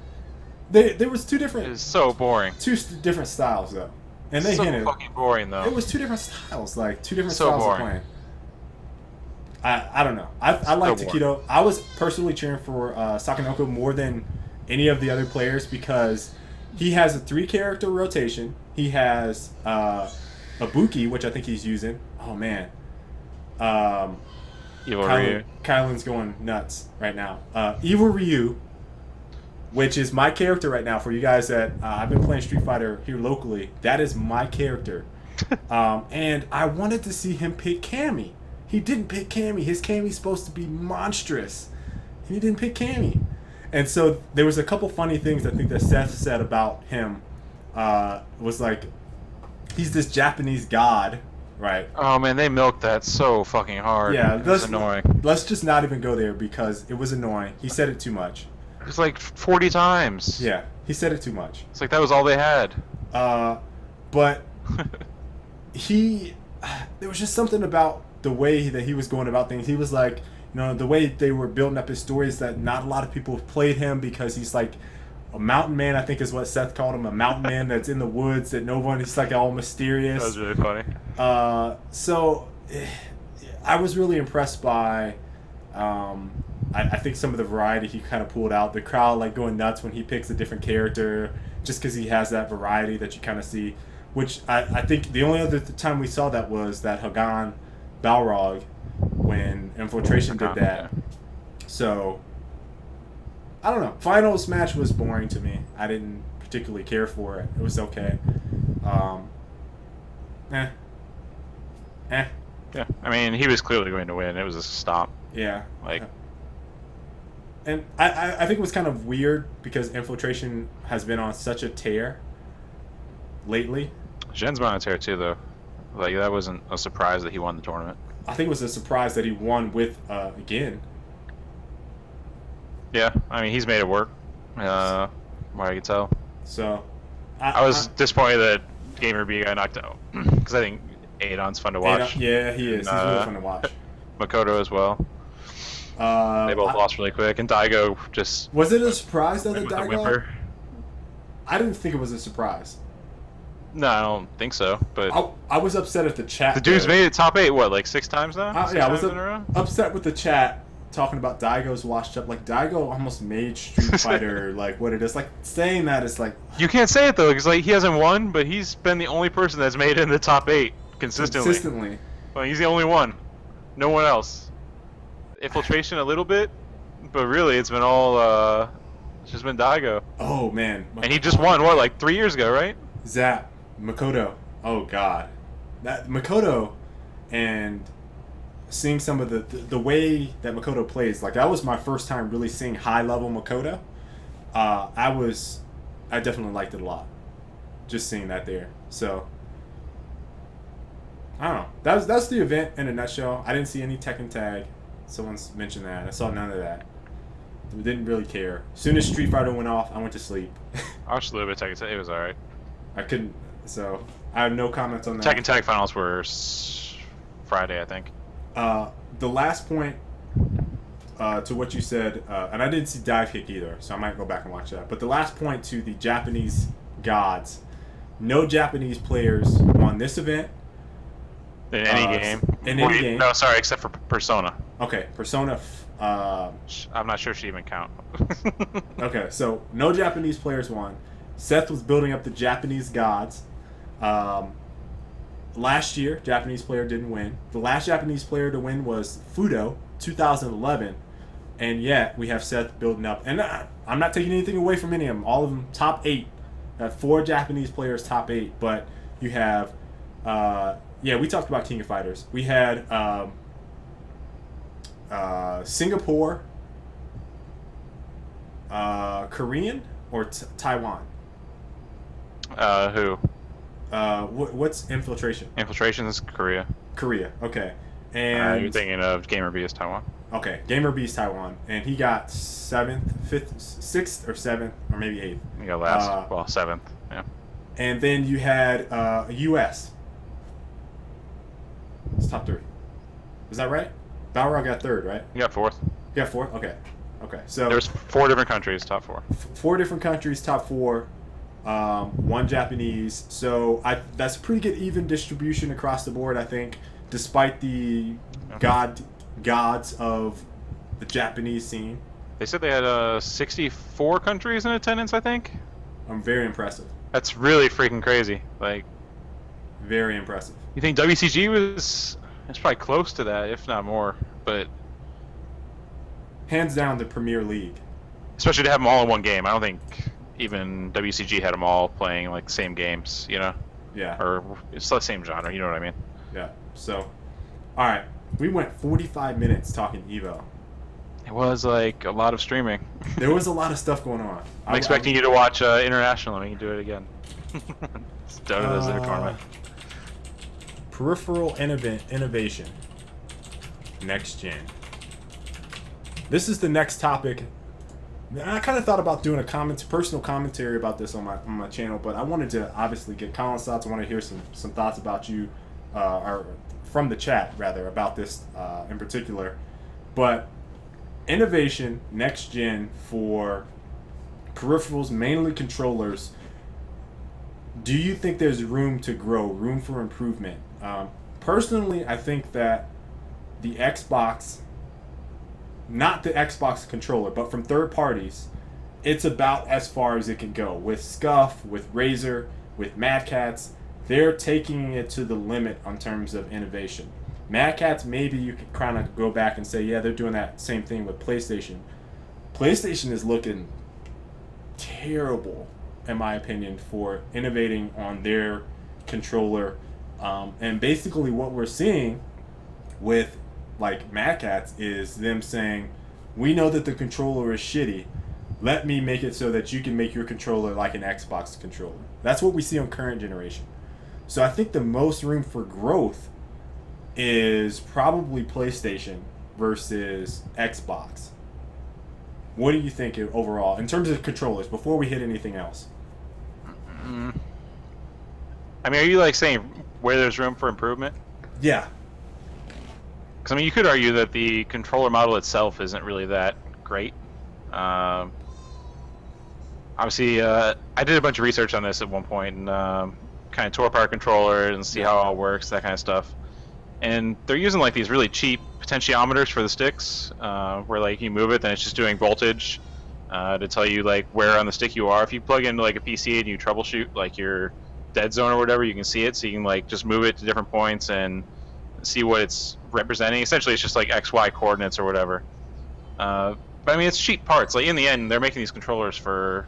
There was two different.
It was so boring.
Two different styles though, and they hinted.
So fucking boring though.
It was two different styles, like two different
so
styles
boring.
of playing. I don't know. I like Takedo. I was personally cheering for Sakanoko more than any of the other players because he has a 3-character rotation. He has Ibuki, which I think he's using. Oh man. Kylan's going nuts right now. EVO Ryu, which is my character right now for you guys that I've been playing Street Fighter here locally. That is my character. And I wanted to see him pick Cammy. He didn't pick Cammy. His Cammy's supposed to be monstrous. He didn't pick Cammy. And so there was a couple funny things I think that Seth said about him. Was like, he's this Japanese god, right?
Oh man, they milked that so fucking hard.
Yeah,
that's annoying.
Let's just not even go there because it was annoying. He said it too much.
It was like 40 times.
Yeah, he said it too much.
It's like that was all they had.
But there was just something about the way that he was going about things. He was like, the way they were building up his stories that not a lot of people have played him because he's like a mountain man, I think is what Seth called him, a mountain man that's in the woods that no one, he's like all mysterious.
That was really funny.
So I was really impressed by I think some of the variety he kind of pulled out. The crowd like going nuts when he picks a different character just because he has that variety that you kind of see, which I think the only other time we saw that was that Hagan Balrog when Infiltration did that.
Yeah.
So I don't know. Finals match was boring to me. I didn't particularly care for it. It was okay.
Yeah, I mean, he was clearly going to win. It was a stop.
Yeah.
Like,
and I think it was kind of weird because Infiltration has been on such a tear lately.
Zhen's been on a tear too, though. Like, that wasn't a surprise that he won the tournament.
I think it was a surprise that he won with again.
Yeah, I mean, he's made it work. What I can tell.
So,
I was disappointed that Gamer B got knocked out because I think Adon's fun to watch.
Yeah, he is.
And,
He's really fun to watch.
Makoto as well. They both lost really quick, and Daigo just.
Was it a surprise though that
with a
Daigo?
whimper.
I didn't think it was a surprise.
No, I don't think so. But
I was upset at the chat.
the dude's made it top 8. What, like 6 times now?
Yeah, I was
in a row?
upset with the chat talking about Daigo's washed up. Like Daigo almost made Street Fighter like what it is. Like saying that it's like
You can't say it though, because like he hasn't won, but he's been the only person that's made it in the top 8 consistently. Well, he's the only one. No one else. Infiltration a little bit, but really it's been all it's just been Daigo.
Oh man.
And he just won what, like 3 years ago, right?
Zap, Makoto. Oh god. That Makoto and seeing some of the way that Makoto plays, like that was my first time really seeing high level Makoto. I definitely liked it a lot. Just seeing that there. So I don't know. That's the event in a nutshell. I didn't see any Tekken tag. Someone's mentioned that. I saw none of that. We didn't really care. As soon as Street Fighter went off, I went to sleep.
I watched a little bit of Tekken Tag. It was alright.
I couldn't. So I have no comments on that.
Tekken Tag finals were Friday, I think.
The last point to what you said, and I didn't see Dive Kick either, so I might go back and watch that. But the last point to the Japanese gods, no Japanese players on this event.
In any game.
In any game.
No, sorry, except for Persona.
Okay, Persona.
I'm not sure she even count.
Okay, so no Japanese players won. Seth was building up the Japanese gods. Last year, Japanese player didn't win. The last Japanese player to win was Fudo, 2011. And yet, we have Seth building up. And I'm not taking anything away from any of them. All of them top 8. 4 Japanese players top 8. But you have... yeah, we talked about King of Fighters. We had Singapore, Korean, or Taiwan?
Who?
What's Infiltration?
Infiltration is Korea.
Korea, okay. And
you're thinking of Gamer B is Taiwan.
Okay, Gamer B's Taiwan, and he got 7th, 5th, 6th, or 7th, or maybe 8th.
You got last, 7th, yeah.
And then you had U.S. It's top 3. Is that right? Balrog got 3rd, right?
You got 4th.
You got 4th? Okay. Okay, so...
There's 4 different countries, top 4.
4 different countries, top 4. 1 Japanese. So that's a pretty good even distribution across the board, I think, despite the gods of the Japanese scene.
They said they had 64 countries in attendance, I think.
Very impressive.
That's really freaking crazy. Like,
very impressive.
You think WCG was? It's probably close to that, if not more. But
hands down, the Premier League.
Especially to have them all in one game. I don't think even WCG had them all playing like the same games. You know?
Yeah.
Or it's the same genre. You know what I mean?
Yeah. So, all right, we went 45 minutes talking EVO.
It was like a lot of streaming.
There was a lot of stuff going on.
I'm expecting you to watch International, and we can do it again. It's done as a tournament.
Peripheral innovation. Next gen. This is the next topic. I kind of thought about doing a personal commentary about this on my channel, but I wanted to obviously get Colin's thoughts. I want to hear some thoughts about you, or from the chat rather, about this in particular. But innovation, next gen for peripherals, mainly controllers. Do you think there's room to grow, room for improvement? Personally, I think that the Xbox, not the Xbox controller, but from third parties, it's about as far as it can go. With Scuff, with Razer, with Mad Catz, they're taking it to the limit in terms of innovation. Mad Catz, maybe you could kind of go back and say, yeah, they're doing that same thing with PlayStation. PlayStation is looking terrible, in my opinion, for innovating on their controller. And basically what we're seeing with like Mad Catz is them saying, we know that the controller is shitty. Let me make it so that you can make your controller like an Xbox controller. That's what we see on current generation. So I think the most room for growth is probably PlayStation versus Xbox. What do you think overall in terms of controllers? Before we hit anything else.
Mm. I mean, are you like saying where there's room for improvement?
Yeah.
Because I mean, you could argue that the controller model itself isn't really that great. Obviously, I did a bunch of research on this at one point and kind of tore apart controllers and see how it all works, that kind of stuff. And they're using like these really cheap potentiometers for the sticks, where like you move it, then it's just doing voltage to tell you like where on the stick you are. If you plug into like a PC and you troubleshoot like your dead zone or whatever, you can see it, so you can like just move it to different points and see what it's representing. Essentially, it's just like XY coordinates or whatever. But I mean, it's cheap parts. Like in the end, they're making these controllers for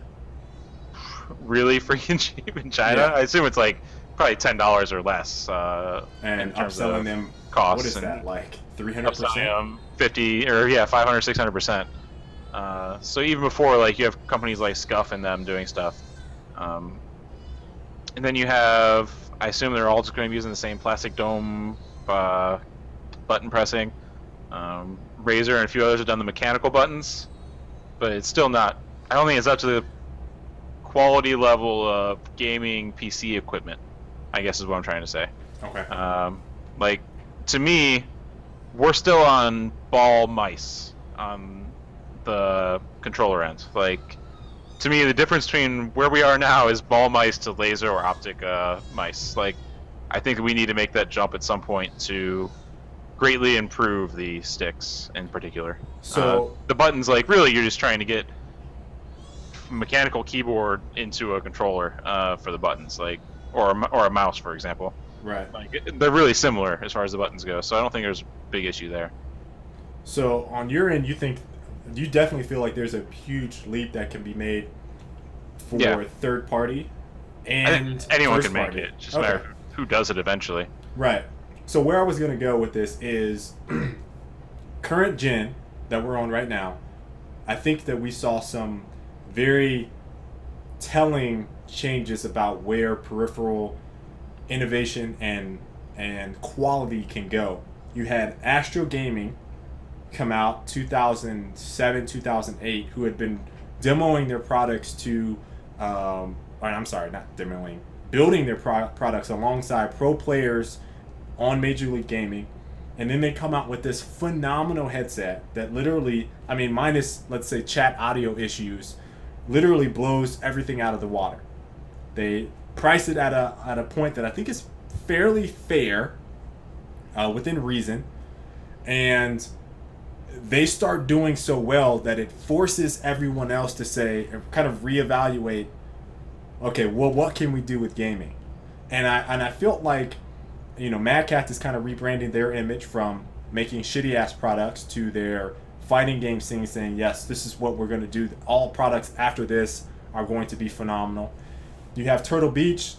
really freaking cheap in China.
Yeah.
I assume it's like probably $10 or less.
And
in terms
upselling
of
them,
costs.
what is that, like 300%?
50 or 500, 600%. So even before, like, you have companies like Scuff and them doing stuff. And then you have, I assume they're all just going to be using the same plastic dome button pressing. Razer and a few others have done the mechanical buttons, but it's still not, I don't think it's up to the quality level of gaming PC equipment, I guess is what I'm trying to say.
Okay.
Like, to me, we're still on ball mice on the controller end. Like, to me, the difference between where we are now is ball mice to laser or optic mice. Like, I think we need to make that jump at some point to greatly improve the sticks in particular.
So
the buttons, like, really, you're just trying to get mechanical keyboard into a controller for the buttons, like, or a mouse, for example.
right.
Like, they're really similar as far as the buttons go, so I don't think there's a big issue there.
So on your end, you definitely feel like there's a huge leap that can be made for third party and
I think anyone
first
can make
party.
it. Just a matter of who does it eventually.
Right. So where I was going to go with this is current gen that we're on right now. I think that we saw some very telling changes about where peripheral innovation and quality can go. You had Astro Gaming come out 2007, 2008, who had been demoing their products to, building their products alongside pro players on Major League Gaming. And then they come out with this phenomenal headset that literally, I mean, minus, let's say, chat audio issues, literally blows everything out of the water. They price it at a point that I think is fairly fair, within reason, and they start doing so well that it forces everyone else to say, kind of reevaluate, okay, well, what can we do with gaming? And I felt like, Mad Cat is kind of rebranding their image from making shitty ass products to their fighting game scene, saying, yes, this is what we're going to do. All products after this are going to be phenomenal. You have Turtle Beach.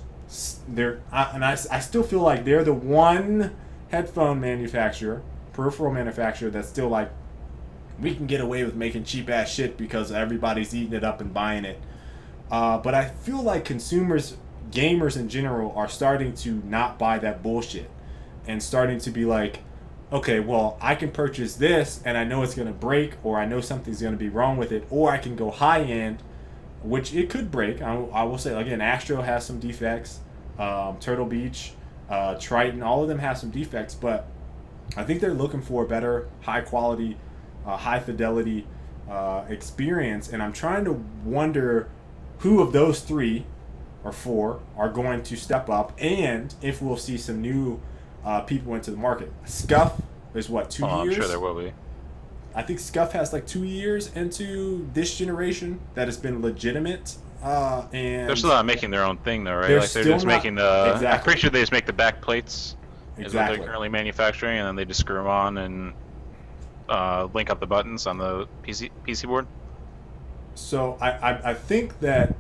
I still feel like they're the one headphone manufacturer, peripheral manufacturer, that's still like, we can get away with making cheap ass shit because everybody's eating it up and buying it. But I feel like consumers, gamers in general, are starting to not buy that bullshit and starting to be like, okay, well, I can purchase this and I know it's going to break, or I know something's going to be wrong with it, or I can go high end, which it could break. I will say, again, Astro has some defects, Turtle Beach, Triton, all of them have some defects, but I think they're looking for a better, high quality, high fidelity experience, and I'm trying to wonder who of those three or four are going to step up, and if we'll see some new people into the market. Scuff is what, 2 years?
I'm sure there will be.
I think Scuff has like 2 years into this generation that has been legitimate. And
they're still not making their own thing, though, right?
They're
Like, they're
still
just
not-
making the.
exactly.
I'm pretty sure they just make the back plates. Is what
Exactly.
they're currently manufacturing, and then they just screw them on and link up the buttons on the PC board.
So I think that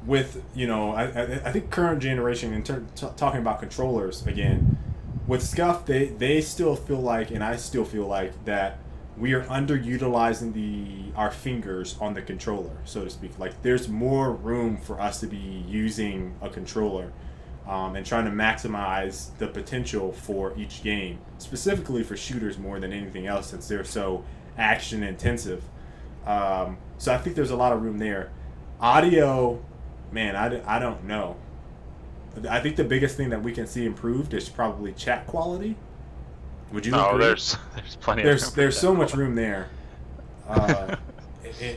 with, I think current generation, in talking about controllers again, with Scuff, they still feel like, and I still feel like, that we are underutilizing our fingers on the controller, so to speak. Like, there's more room for us to be using a controller and trying to maximize the potential for each game, specifically for shooters more than anything else, since they're so action intensive. So I think there's a lot of room there. Audio, man, I don't know. I think the biggest thing that we can see improved is probably chat quality. Would you agree?
There's plenty.
There's so much room there.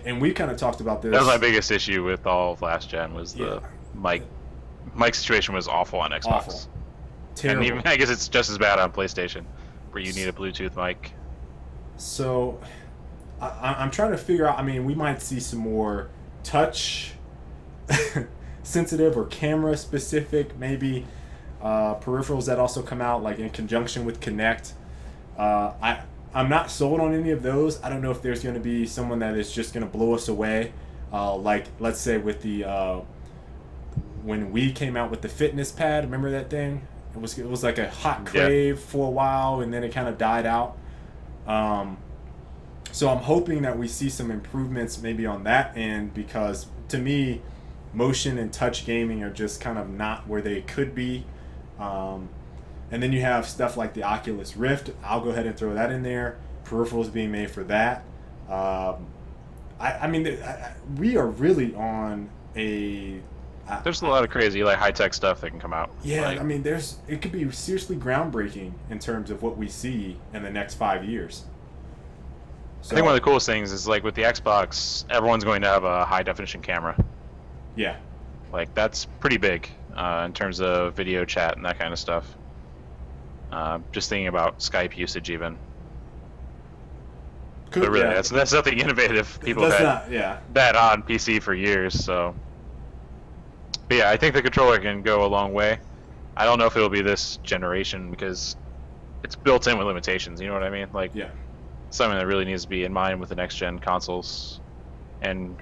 And we kind of talked about this.
That was my biggest issue with all of last gen was the mic situation was awful on Xbox.
Awful. Terrible.
And even, I guess it's just as bad on PlayStation, where you need a Bluetooth mic.
So, I'm trying to figure out. I mean, we might see some more touch sensitive or camera specific, maybe peripherals that also come out like in conjunction with Kinect. I'm not sold on any of those. I don't know if there's going to be someone that is just going to blow us away, like let's say with the when we came out with the fitness pad. Remember that thing? It was like a hot crave for a while, and then it kind of died out. So I'm hoping that we see some improvements maybe on that end, because to me, motion and touch gaming are just kind of not where they could be. And then you have stuff like the Oculus Rift. I'll go ahead and throw that in there. Peripherals being made for that. I mean, we are really on a...
There's a lot of crazy, like, high-tech stuff that can come out.
Yeah,
like,
I mean, it could be seriously groundbreaking in terms of what we see in the next 5 years. So,
I think one of the coolest things is, like, with the Xbox, everyone's going to have a high-definition camera.
Yeah.
Like, that's pretty big in terms of video chat and that kind of stuff. Just thinking about Skype usage, even. But really, that's nothing innovative. People have had that on PC for years, so... But yeah, I think the controller can go a long way. I don't know if it'll be this generation, because it's built in with limitations, you know what I mean? Like, something that really needs to be in mind with the next-gen consoles and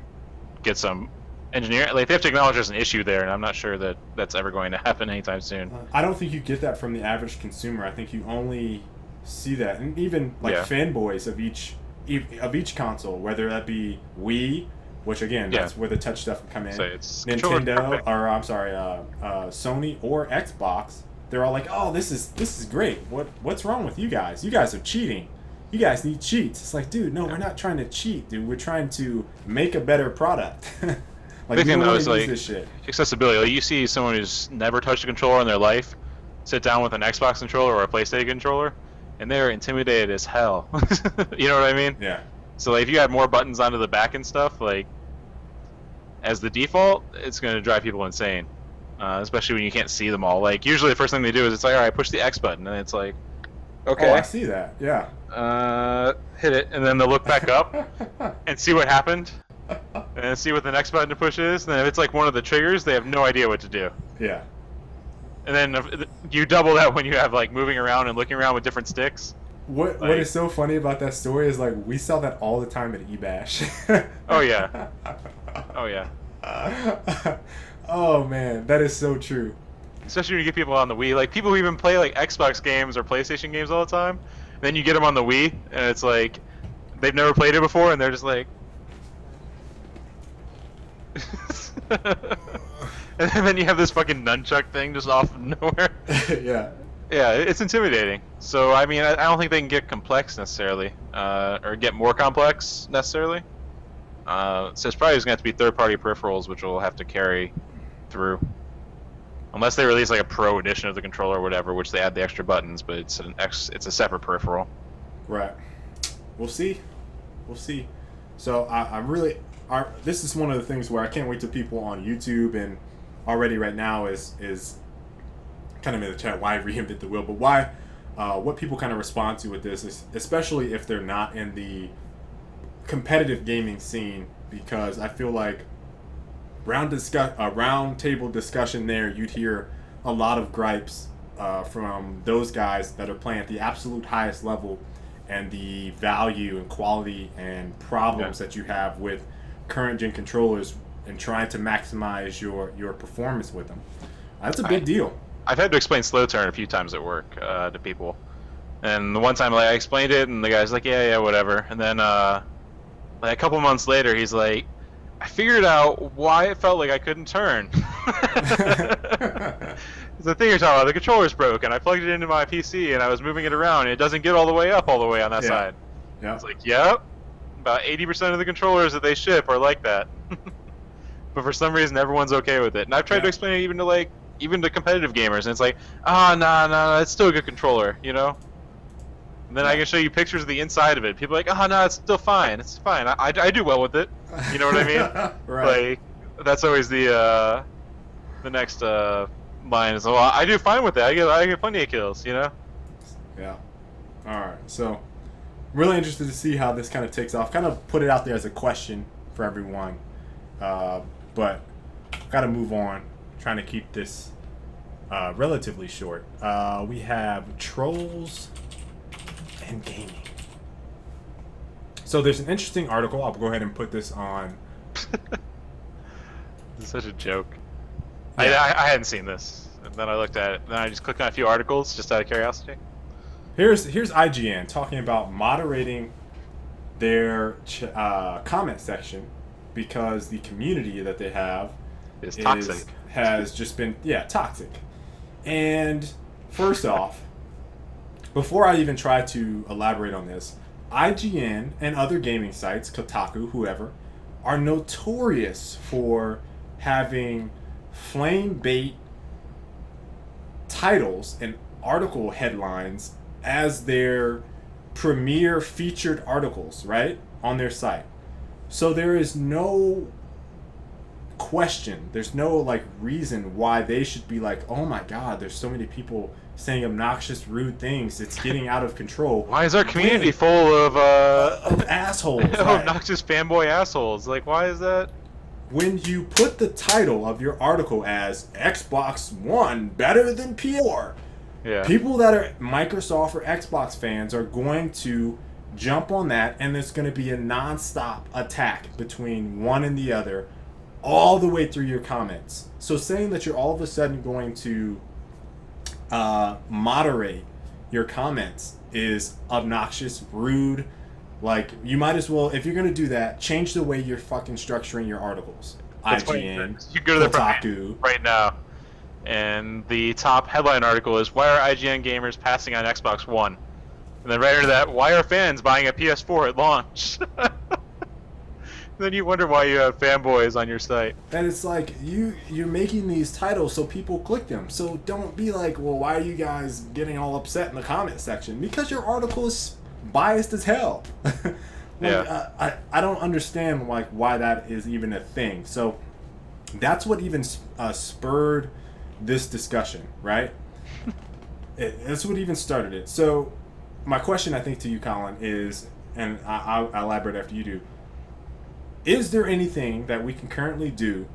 get some engineering. Like, they have to acknowledge there's an issue there, and I'm not sure that that's ever going to happen anytime soon.
I don't think you get that from the average consumer. I think you only see that, and even like fanboys of each console, whether that be Wii, which again, that's where the touch stuff can come in.
So it's
Nintendo, or I'm sorry, Sony or Xbox. They're all like, "Oh, this is great. What's wrong with you guys? You guys are cheating. You guys need cheats." It's like, dude, no, we're not trying to cheat, dude. We're trying to make a better product. Like,
big thing though is like
this shit.
Accessibility. Like, you see someone who's never touched a controller in their life sit down with an Xbox controller or a PlayStation controller, and they're intimidated as hell. You know what I mean?
Yeah.
So like, if you add more buttons onto the back and stuff, like as the default, it's going to drive people insane. Especially when you can't see them all. Like, usually the first thing they do is it's like, all right, push the X button, and it's like, okay.
Oh, I see that. Yeah.
Hit it, and then they'll look back up and see what happened. And see what the next button to push is, and then if it's like one of the triggers, they have no idea what to do.
Yeah.
And then you double that when you have like moving around and looking around with different sticks.
What is so funny about that story is like we saw that all the time at eBash.
Oh yeah. Oh yeah.
Oh man, that is so true.
Especially when you get people on the Wii, like people who even play like Xbox games or PlayStation games all the time. Then you get them on the Wii, and it's like they've never played it before, and they're just like. And then you have this fucking nunchuck thing just off of nowhere.
Yeah.
Yeah, it's intimidating. So, I mean, I don't think they can get complex necessarily, or get more complex necessarily. So it's probably just going to have to be third-party peripherals, which will have to carry through. Unless they release like a pro edition of the controller or whatever, which they add the extra buttons, but it's a separate peripheral.
Right. We'll see. We'll see. So I'm really... this is one of the things where I can't wait till people on YouTube and already right now is kind of in the chat why reinvent the wheel, but why what people kind of respond to with this is, especially if they're not in the competitive gaming scene, because I feel like round table discussion there, you'd hear a lot of gripes from those guys that are playing at the absolute highest level, and the value and quality and problems that you have with current gen controllers and trying to maximize your performance with them. That's a big deal.
I've had to explain slow turn a few times at work to people, and the one time I explained it, and the guy's like, yeah, whatever. And then like a couple months later, he's like, I figured out why it felt like I couldn't turn. It's the thing you're talking about. The controller's broken. I plugged it into my PC, and I was moving it around, and it doesn't get all the way up all the way on that side.
Yeah.
It's like, yep. about 80% of the controllers that they ship are like that. But for some reason, everyone's okay with it. And I've tried to explain it even to competitive gamers, and it's like, no, it's still a good controller, you know. And then I can show you pictures of the inside of it. People are like, no, it's still fine. It's fine. I do well with it. You know what I mean?
Right.
Like, that's always the next line is, well, I do fine with it. I get plenty of kills, you know?
Yeah. All right. So, really interested to see how this kind of takes off. Kind of put it out there as a question for everyone. But got to move on. Trying to keep this relatively short. We have trolls and gaming. So there's an interesting article. I'll go ahead and put this on.
This is such a joke.
Yeah.
I hadn't seen this. And then I looked at it. Then I just clicked on a few articles just out of curiosity.
Here's IGN talking about moderating their comment section because the community that they have
is toxic.
Has just been toxic. And first off, before I even try to elaborate on this, IGN and other gaming sites, Kotaku, whoever, are notorious for having flame bait titles and article headlines as their premier featured articles, right, on their site. So there is no question, there's no like reason why they should be like, oh my god, there's so many people saying obnoxious, rude things, it's getting out of control.
Why is our community full of
assholes, right?
obnoxious fanboy assholes? Like, why is that?
When you put the title of your article as Xbox One better than PS4, people that are Microsoft or Xbox fans are going to jump on that, and there's going to be a non-stop attack between one and the other all the way through your comments. So saying that you're all of a sudden going to moderate your comments is obnoxious, rude. Like, you might as well, if you're going to do that, change the way you're fucking structuring your articles.
That's
IGN,
you go to
Kotaku.
right now, and the top headline article is, why are IGN gamers passing on Xbox One? And then right under that, why are fans buying a PS4 at launch? Then you wonder why you have fanboys on your site.
And it's like, you're making these titles so people click them. So don't be like, well, why are you guys getting all upset in the comment section? Because your article is biased as hell. I don't understand like why that is even a thing. So that's what even spurred this discussion, right? That's what even started it. So my question, I think, to you, Colin, is, and I'll elaborate after you do, is there anything that we can currently do,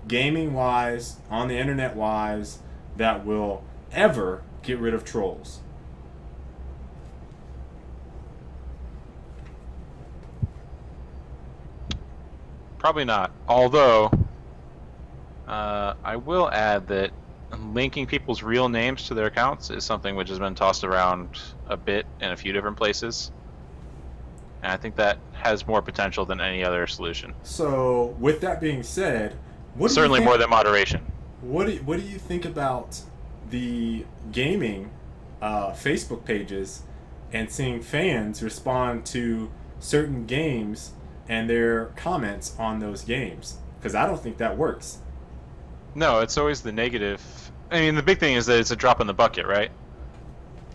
gaming-wise, on the internet-wise, that will ever get rid of trolls?
Probably not. Although, I will add that linking people's real names to their accounts is something which has been tossed around a bit in a few different places. And I think that has more potential than any other solution.
So, with that being said,
certainly more than moderation.
What do you think about the gaming Facebook pages and seeing fans respond to certain games and their comments on those games? Because I don't think that works.
No, it's always the negative. I mean, the big thing is that it's a drop in the bucket, right?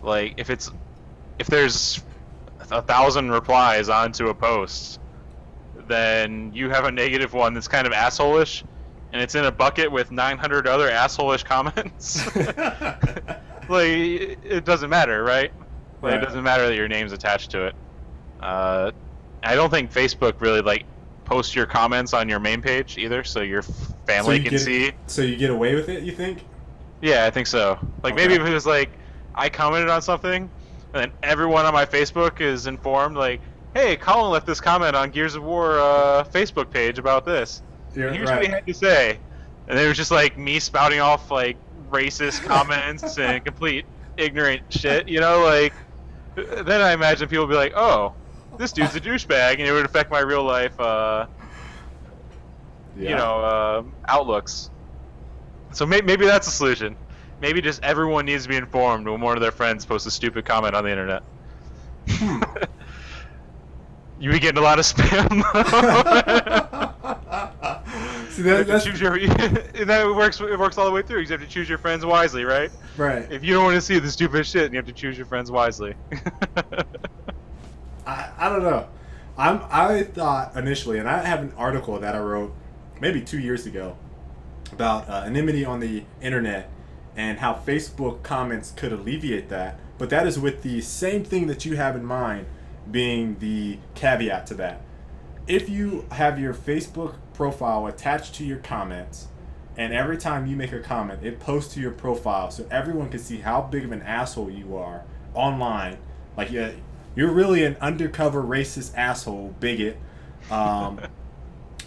Like, if there's 1,000 replies onto a post, then you have a negative one that's kind of asshole-ish, and it's in a bucket with 900 other asshole-ish comments. Like, it doesn't matter, right? Like, it doesn't matter that your name's attached to it. I don't think Facebook really, like, posts your comments on your main page either, so your family can see.
So you get away with it, you think?
Yeah, I think so. Like, maybe if it was like, I commented on something, and then everyone on my Facebook is informed, like, hey, Colin left this comment on Gears of War Facebook page about this. Here's what he had to say. And it was just like me spouting off like racist comments and complete ignorant shit, you know, like, then I imagine people would be like, oh, this dude's a douchebag, and it would affect my real life, you know, outlooks. So maybe that's a solution. Maybe just everyone needs to be informed when one of their friends posts a stupid comment on the internet. You be getting a lot of spam.
See, that's
choose your, and that works. It works all the way through. You have to choose your friends wisely, right?
right.
If you don't want to see the stupid shit, you have to choose your friends wisely.
I don't know. I thought initially, and I have an article that I wrote maybe 2 years ago about anonymity on the internet and how Facebook comments could alleviate that. But that is with the same thing that you have in mind being the caveat to that. If you have your Facebook profile attached to your comments, and every time you make a comment, it posts to your profile so everyone can see how big of an asshole you are online. Like, you're really an undercover racist asshole, bigot.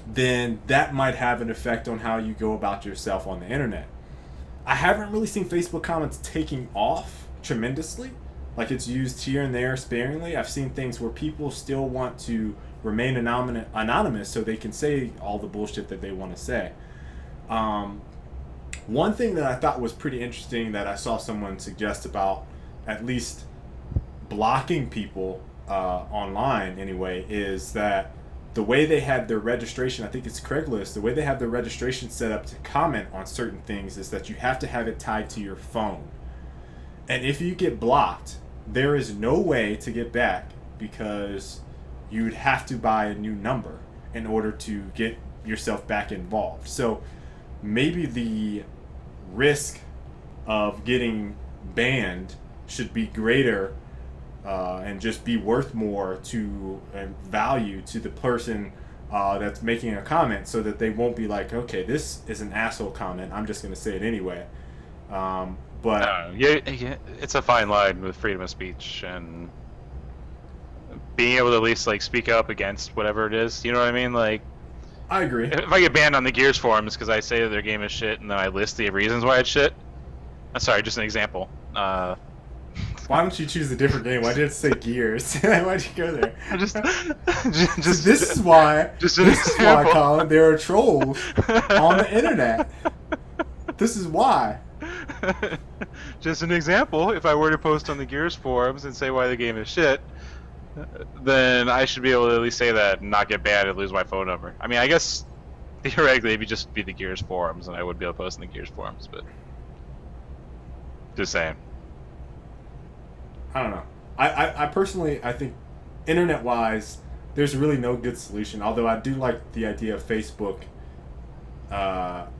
Then that might have an effect on how you go about yourself on the internet. I haven't really seen Facebook comments taking off tremendously. Like, it's used here and there sparingly. I've seen things where people still want to remain anonymous so they can say all the bullshit that they want to say. One thing that I thought was pretty interesting that I saw someone suggest about at least blocking people online anyway is that the way they had their registration, I think it's Craigslist, the way they have their registration set up to comment on certain things is that you have to have it tied to your phone. And if you get blocked, there is no way to get back because you'd have to buy a new number in order to get yourself back involved. So maybe the risk of getting banned should be greater and just be worth more to and value to the person that's making a comment, so that they won't be like, okay, this is an asshole comment, I'm just going to say it anyway. But
yeah, it's a fine line with freedom of speech and being able to at least like speak up against whatever it is. You know what I mean? Like,
I agree.
if I get banned on the Gears forums because I say that their game is shit and then I list the reasons why it's shit. I'm sorry, just an example.
Why don't you choose a different game? Why did it say Gears? Why'd you go there?
just
this is why.
Just
this is why, Colin. There are trolls on the internet. This is why.
Just an example. If I were to post on the Gears forums and say why the game is shit, then I should be able to at least say that and not get banned and lose my phone number. I mean, I guess theoretically it'd just be the Gears forums, and I would be able to post in the Gears forums, but just saying.
I don't know. I personally, I think internet-wise, there's really no good solution. Although I do like the idea of Facebook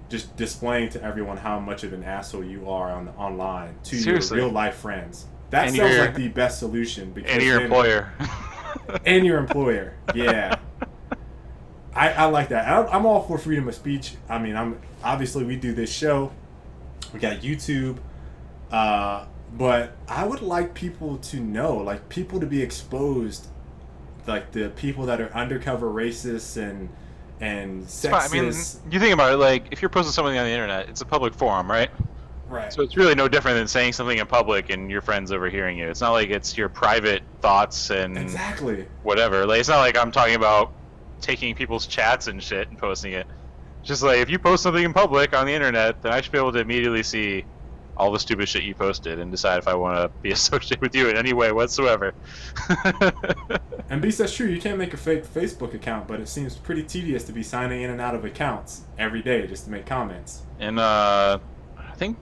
just displaying to everyone how much of an asshole you are online to
Seriously.
your real-life friends. That
And
sounds
your-
like the best solution. Because
And your
then-
employer.
And your employer, yeah. I like that. I'm all for freedom of speech. I mean, obviously we do this show. We got YouTube. But I would like people to know, like people to be exposed, like the people that are undercover racists and sexist.
I mean, you think about it, like, if you're posting something on the internet, it's a public forum, right?
right.
So it's really no different than saying something in public and your friends overhearing you. It's not like it's your private thoughts and
Exactly.
whatever. Like, it's not like I'm talking about taking people's chats and shit and posting it. It's just like, if you post something in public on the internet, then I should be able to immediately see all the stupid shit you posted and decide if I want to be associated with you in any way whatsoever.
And Beast, that's true. You can't make a fake Facebook account, but it seems pretty tedious to be signing in and out of accounts every day just to make comments.
And I think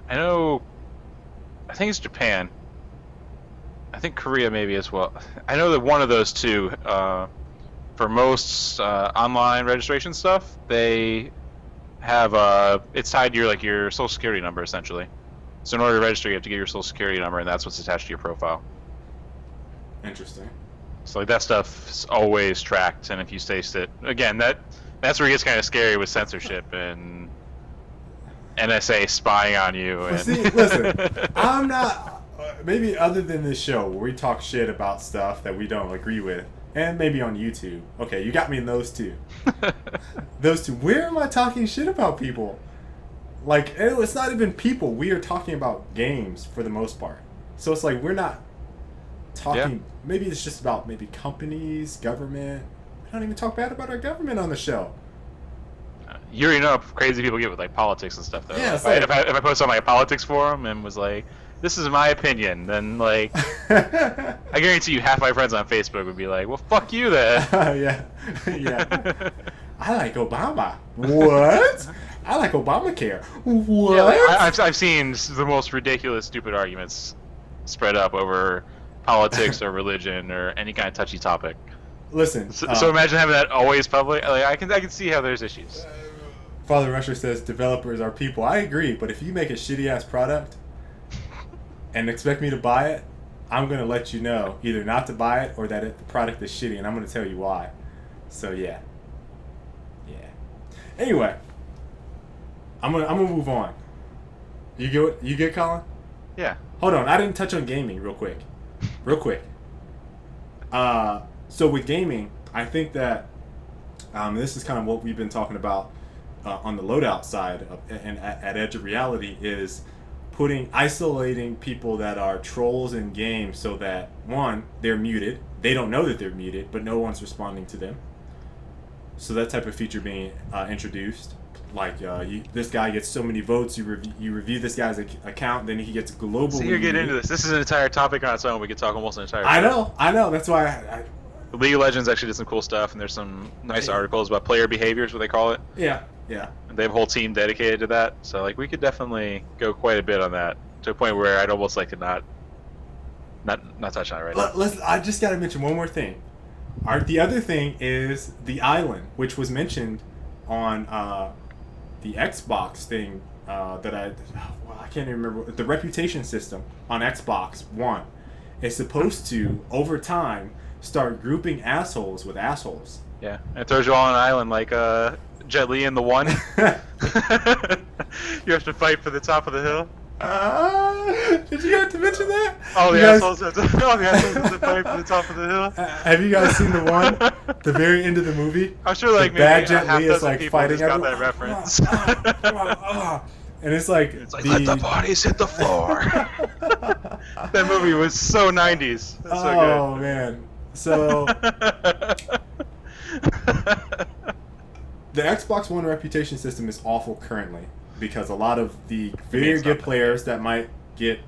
it's Japan. I think Korea maybe as well. I know that one of those two, for most online registration stuff, they have it's tied to your social security number essentially. So in order to register, you have to get your social security number, and that's what's attached to your profile.
Interesting.
So like that stuff's always tracked, and if you stay again, that's where it gets kind of scary with censorship and NSA spying on you.
Well,
And
see, listen, I'm not. Maybe other than this show where we talk shit about stuff that we don't agree with, and maybe on YouTube. Okay, you got me in those two. Those two. Where am I talking shit about people? Like, it's not even people. We are talking about games for the most part. So it's like we're not talking.
Yeah.
Maybe it's just about maybe companies, government. We don't even talk bad about our government on the show.
You already know how crazy people get with like politics and stuff, though.
Yeah, it's
if
like-
I post on like a politics forum and was like, this is my opinion, then like I guarantee you half my friends on Facebook would be like, well, fuck you then.
Yeah. I like Obama. What? I like Obamacare. What?
Yeah, like, I've seen the most ridiculous, stupid arguments spread up over politics or religion or any kind of touchy topic.
Listen.
So imagine having that always public. Like, I can see how there's issues.
Father Rusher says developers are people. I agree, but if you make a shitty ass product and expect me to buy it, I'm gonna let you know either not to buy it or that the product is shitty, and I'm gonna tell you why. So yeah. Anyway, I'm gonna move on. You get Colin?
Yeah.
Hold on, I didn't touch on gaming real quick. So with gaming, I think that this is kind of what we've been talking about on the loadout side and at Edge of Reality is isolating people that are trolls in games so that one, they're muted. They don't know that they're muted, but no one's responding to them. So that type of feature being introduced, like this guy gets so many votes, you review this guy's account, then he gets globally.
So you're getting into this. This is an entire topic on its own. We could talk almost an entire.
I know. That's why
League of Legends actually did some cool stuff, and there's some nice articles about player behaviors, what they call it.
Yeah.
And they have a whole team dedicated to that. So like we could definitely go quite a bit on that to a point where I'd almost like to not touch on it right now.
I just got to mention one more thing. The other thing is the island, which was mentioned on the Xbox thing that I can't even remember. The reputation system on Xbox One is supposed to, over time, start grouping assholes with assholes.
Yeah, and it throws you all on an island like Jet Li in The One. You have to fight for the top of the hill.
Did you have to mention that?
Oh, the assholes have to fight for the top of the hill.
Have you guys seen The One? The very end of the movie?
I'm sure like
maybe
maybe
Jet Li is like fighting
got that reference.
And it's like
let the bodies hit the floor. That movie was so 90s. That's so good.
Oh man. So the Xbox One reputation system is awful currently because a lot of the very good players that might get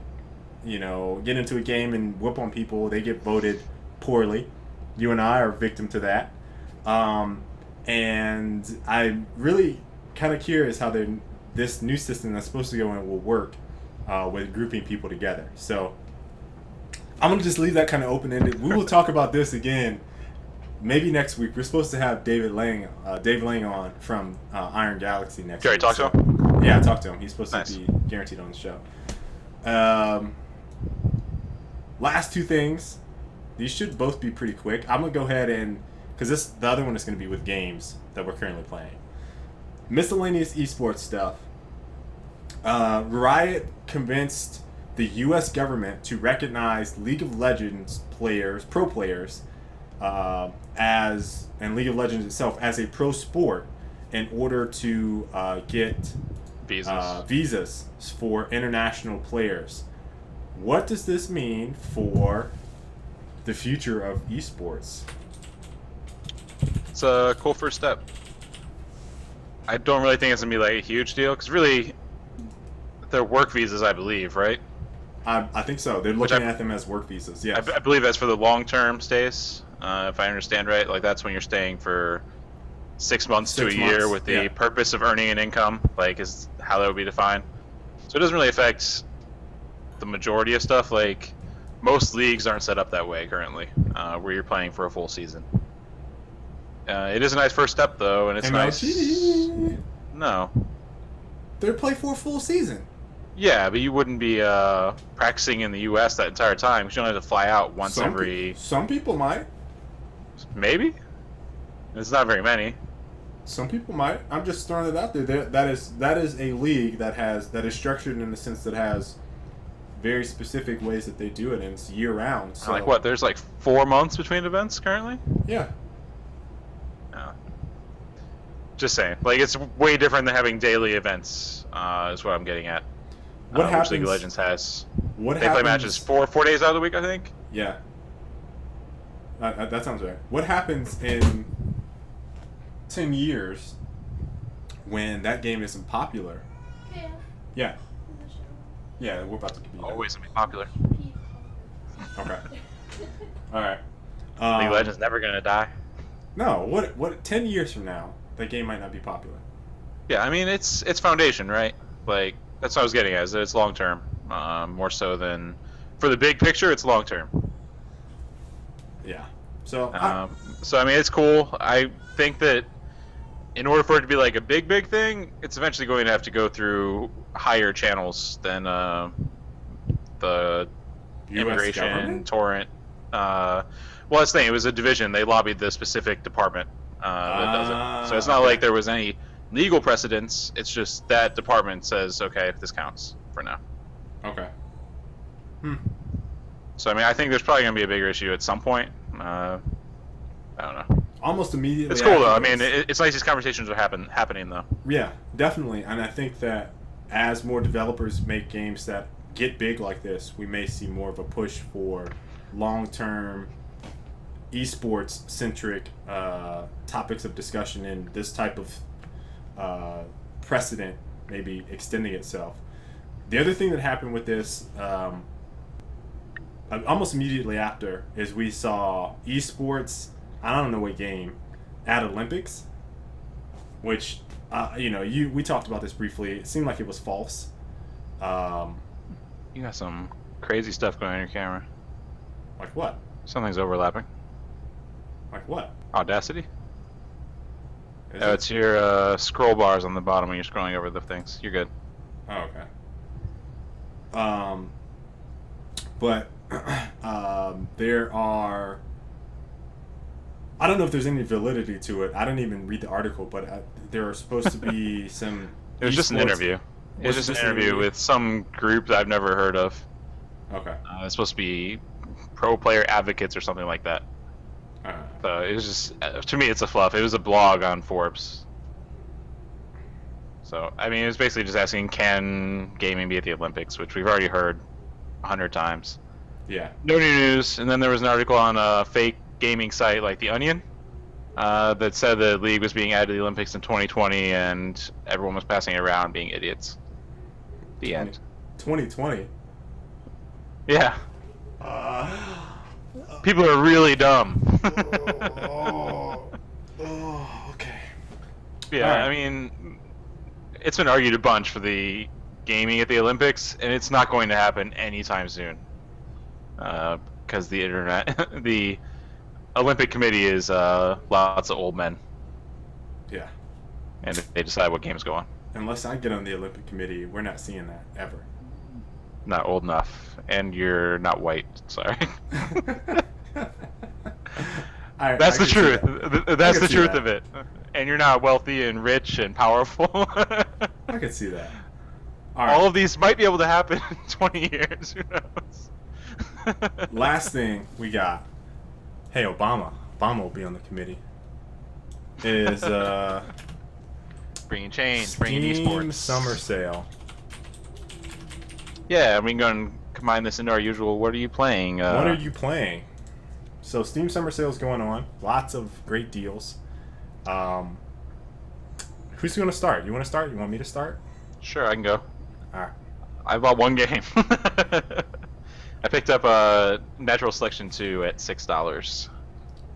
into a game and whoop on people, they get voted poorly. You and I are victim to that. And I'm really kind of curious how this new system that's supposed to go in will work with grouping people together. So I'm going to just leave that kind of open-ended. We will talk about this again maybe next week. We're supposed to have Dave Lang on from Iron Galaxy next week.
You already talked to him?
Yeah, I talked to him. He's supposed
Nice.
to be guaranteed on the show. Last two things. These should both be pretty quick. I'm going to go ahead and... Because the other one is going to be with games that we're currently playing. Miscellaneous eSports stuff. Riot convinced the U.S. government to recognize League of Legends pro players, and League of Legends itself as a pro sport in order to get visas for international players. What does this mean for the future of esports?
It's a cool first step. I don't really think it's going to be like a huge deal because really they're work visas, I believe, right?
I think so. They're looking at them as work visas, yes.
I believe that's for the long-term stays, if I understand right. Like that's when you're staying for 6 months to a year with the purpose of earning an income, like is how that would be defined. So it doesn't really affect the majority of stuff. Like most leagues aren't set up that way currently, where you're playing for a full season. It is a nice first step though, and it's
MLG.
nice. No.
They play for a full season.
Yeah, but you wouldn't be practicing in the U.S. that entire time. You don't have to fly out once every.
Some people might.
Maybe. It's not very many.
Some people might. I'm just throwing it out there. That is a league that is structured in the sense that has very specific ways that they do it, and it's year round. So.
Like what? There's like 4 months between events currently.
Yeah.
Just saying. Like it's way different than having daily events. Is what I'm getting at.
What happens?
Which League of Legends has.
What
they
happens?
play matches 4 days out of the week, I think.
Yeah. That sounds right. What happens in 10 years when that game isn't popular?
Okay.
Yeah. Yeah, we're about to be done.
Always gonna be popular.
Okay. All right.
League of Legends never gonna die.
No, what 10 years from now, that game might not be popular.
Yeah, I mean it's foundation, right? Like that's what I was getting at. Is that it's long term, more so than for the big picture. It's long term.
Yeah. So
So I mean it's cool. I think that in order for it to be like a big thing, it's eventually going to have to go through higher channels than the
US
immigration
government?
torrent. Well, that's the thing. It was a division. They lobbied the specific department that does it. So it's not
okay.
like there was any legal precedence. It's just that department says, okay, this counts for now.
Okay.
So I mean, I think there's probably gonna be a bigger issue at some point. I don't know.
Almost immediately.
It's cool though. I
afterwards-
mean, it's nice these conversations are happening though.
Yeah, definitely. And I think that as more developers make games that get big like this, we may see more of a push for long-term esports centric topics of discussion, and this type of precedent maybe extending itself. The other thing that happened with this almost immediately after is we saw esports, I don't know what game, at Olympics, which we talked about this briefly. It seemed like it was false.
You got some crazy stuff going on your camera.
Like what?
Something's overlapping.
Like what?
Audacity?
Is
Oh,
it?
it's your scroll bars on the bottom when you're scrolling over the things. You're good.
Oh, okay. But there are. I don't know if there's any validity to it. I didn't even read the article, but there are supposed to be some.
It was just an
esports-
interview. It was just an interview with some group that I've never heard of.
Okay.
It's supposed to be pro player advocates or something like that. So it was just, to me, it's a fluff. It was a blog on Forbes. So, I mean, it was basically just asking, can gaming be at the Olympics, which we've already heard 100 times.
Yeah.
No new news. And then there was an article on a fake gaming site like The Onion that said the league was being added to the Olympics in 2020 and everyone was passing it around being idiots. The end.
2020.
Yeah. People are really dumb.
Okay.
Yeah,
Alright.
I mean, it's been argued a bunch for the gaming at the Olympics, and it's not going to happen anytime soon. Because the internet, the Olympic Committee is lots of old men,
Yeah.
and they decide what games go on.
Unless I get on the Olympic Committee, we're not seeing that ever.
Not old enough, and you're not white. Sorry. That's the truth. That's the truth of it. And you're not wealthy and rich and powerful.
I could see that. All right.
All of these might be able to happen in 20 years. Who knows?
Last thing we got. Hey, Obama. Obama will be on the committee. Is
Bringing change, bringing
Steam
esports.
Summer Sale.
Yeah, we can go and combine this into our usual. What are you playing?
What are you playing? So Steam Summer Sale is going on. Lots of great deals. Who's going to start? You want to start? You want me to start?
Sure, I can go.
All right.
I bought one game. I picked up Natural Selection 2 at $6.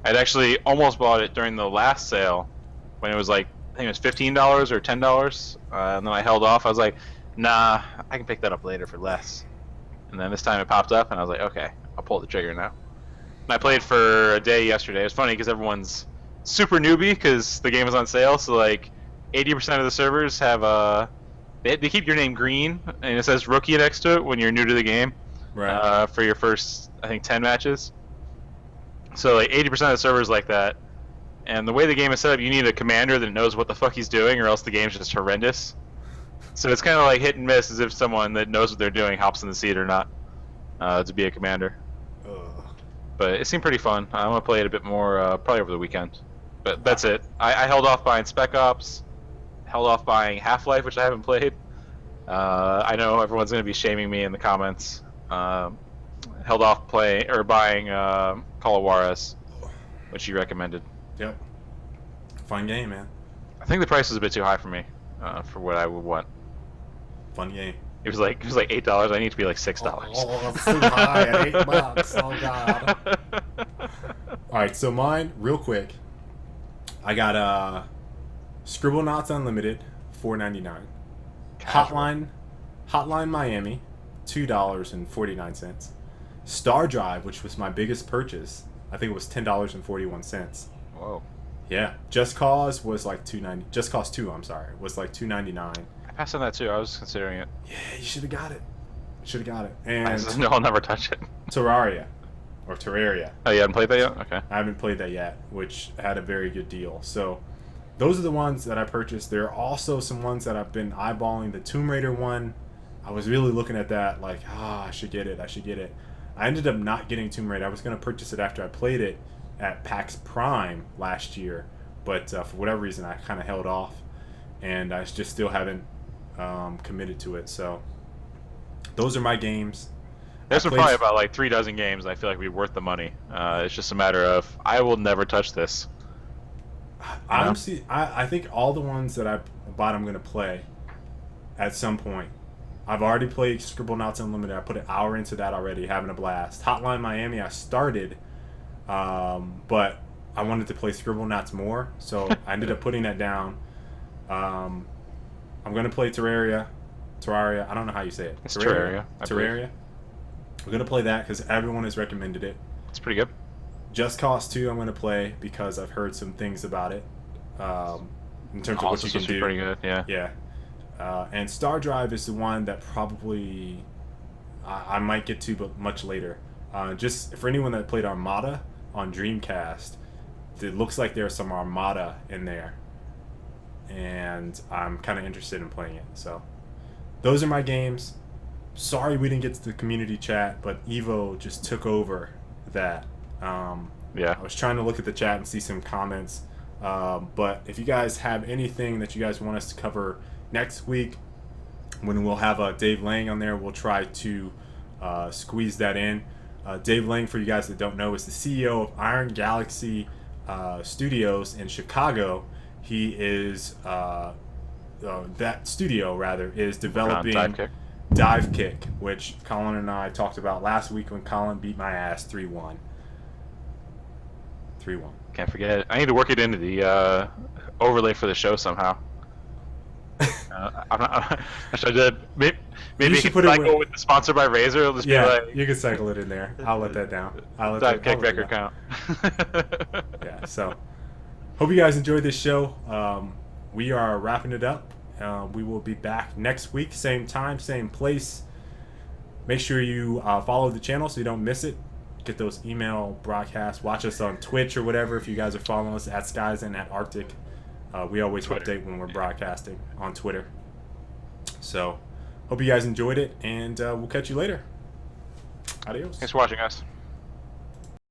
I'd actually almost bought it during the last sale when it was like, I think it was $15 or $10. And then I held off. I was like, nah, I can pick that up later for less. And then this time it popped up, and I was like, okay, I'll pull the trigger now. And I played for a day yesterday. It was funny because everyone's super newbie because the game was on sale. So like 80% of the servers have they keep your name green, and it says rookie next to it when you're new to the game.
Right.
For your first, I think, 10 matches. So like 80% of the servers like that. And the way the game is set up, you need a commander that knows what the fuck he's doing, or else the game's just horrendous. So it's kind of like hit and miss, as if someone that knows what they're doing hops in the seat or not to be a commander.
Ugh.
But it seemed pretty fun. I'm gonna play it a bit more probably over the weekend. But that's it. I held off buying Spec Ops, held off buying Half-Life, which I haven't played. I know everyone's gonna be shaming me in the comments. Held off buying Call of Juarez, which you recommended.
Yep. Fun game, man.
I think the price is a bit too high for me for what I would want.
Fun game.
It was like $8. I need to be like $6.
Oh, it's too high at $8. Oh god. All right, so mine, real quick. I got Scribblenauts Unlimited, $4.99. Hotline Miami, $2.49. Star Drive, which was my biggest purchase, I think it was $10.41.
Whoa.
Yeah, Just Cause was like $2.90. Just Cause 2, I'm sorry, was like $2.99.
I passed on that too. I was considering it.
Yeah, you should have got it. And
No, I'll never touch it.
Terraria, or Terraria.
Oh, you haven't played that yet? Okay.
I haven't played that yet, which had a very good deal. So those are the ones that I purchased. There are also some ones that I've been eyeballing. The Tomb Raider one, I was really looking at that like, I should get it. I ended up not getting Tomb Raider. I was going to purchase it after I played it at PAX Prime last year, but for whatever reason I kind of held off, and I just still haven't committed to it. So those are my games.
There's probably about like 3 dozen games I feel like would be worth the money. It's just a matter of I will never touch this.
Honestly, I think all the ones that I bought I'm going to play at some point. I've already played Scribblenauts Unlimited. I put an hour into that already, having a blast. Hotline Miami I started, but I wanted to play Scribblenauts more, so I ended up putting that down. I'm going to play Terraria. I don't know how you say it.
It's Terraria.
Terraria. We're going to play that because everyone has recommended it.
It's pretty good.
Just Cause 2 I'm going to play because I've heard some things about it in terms of what you can do.
Pretty good, yeah.
Yeah. And Star Drive is the one that probably I might get to, but much later. Just for anyone that played Armada on Dreamcast, it looks like there's some Armada in there, and I'm kind of interested in playing it. So those are my games. Sorry we didn't get to the community chat, but EVO just took over that.
Yeah.
I was trying to look at the chat and see some comments, but if you guys have anything that you guys want us to cover next week, when we'll have Dave Lang on there, we'll try to squeeze that in. Dave Lang, for you guys that don't know, is the CEO of Iron Galaxy Studios in Chicago. He is that studio rather is developing Dive Kick, which Colin and I talked about last week when Colin beat my ass 3-1.
Can't forget it. I need to work it into the overlay for the show somehow. I should maybe you can cycle with the sponsored by Razer. It'll just be like,
you can cycle it in there. I'll let that down.
Dive Kick record count.
Yeah. So hope you guys enjoyed this show. We are wrapping it up. We will be back next week, same time, same place. Make sure you follow the channel so you don't miss it. Get those email broadcasts. Watch us on Twitch or whatever if you guys are following us at Skyzen, at Arctic. We always update when we're broadcasting on Twitter. So hope you guys enjoyed it, and we'll catch you later. Adios.
Thanks for watching, guys.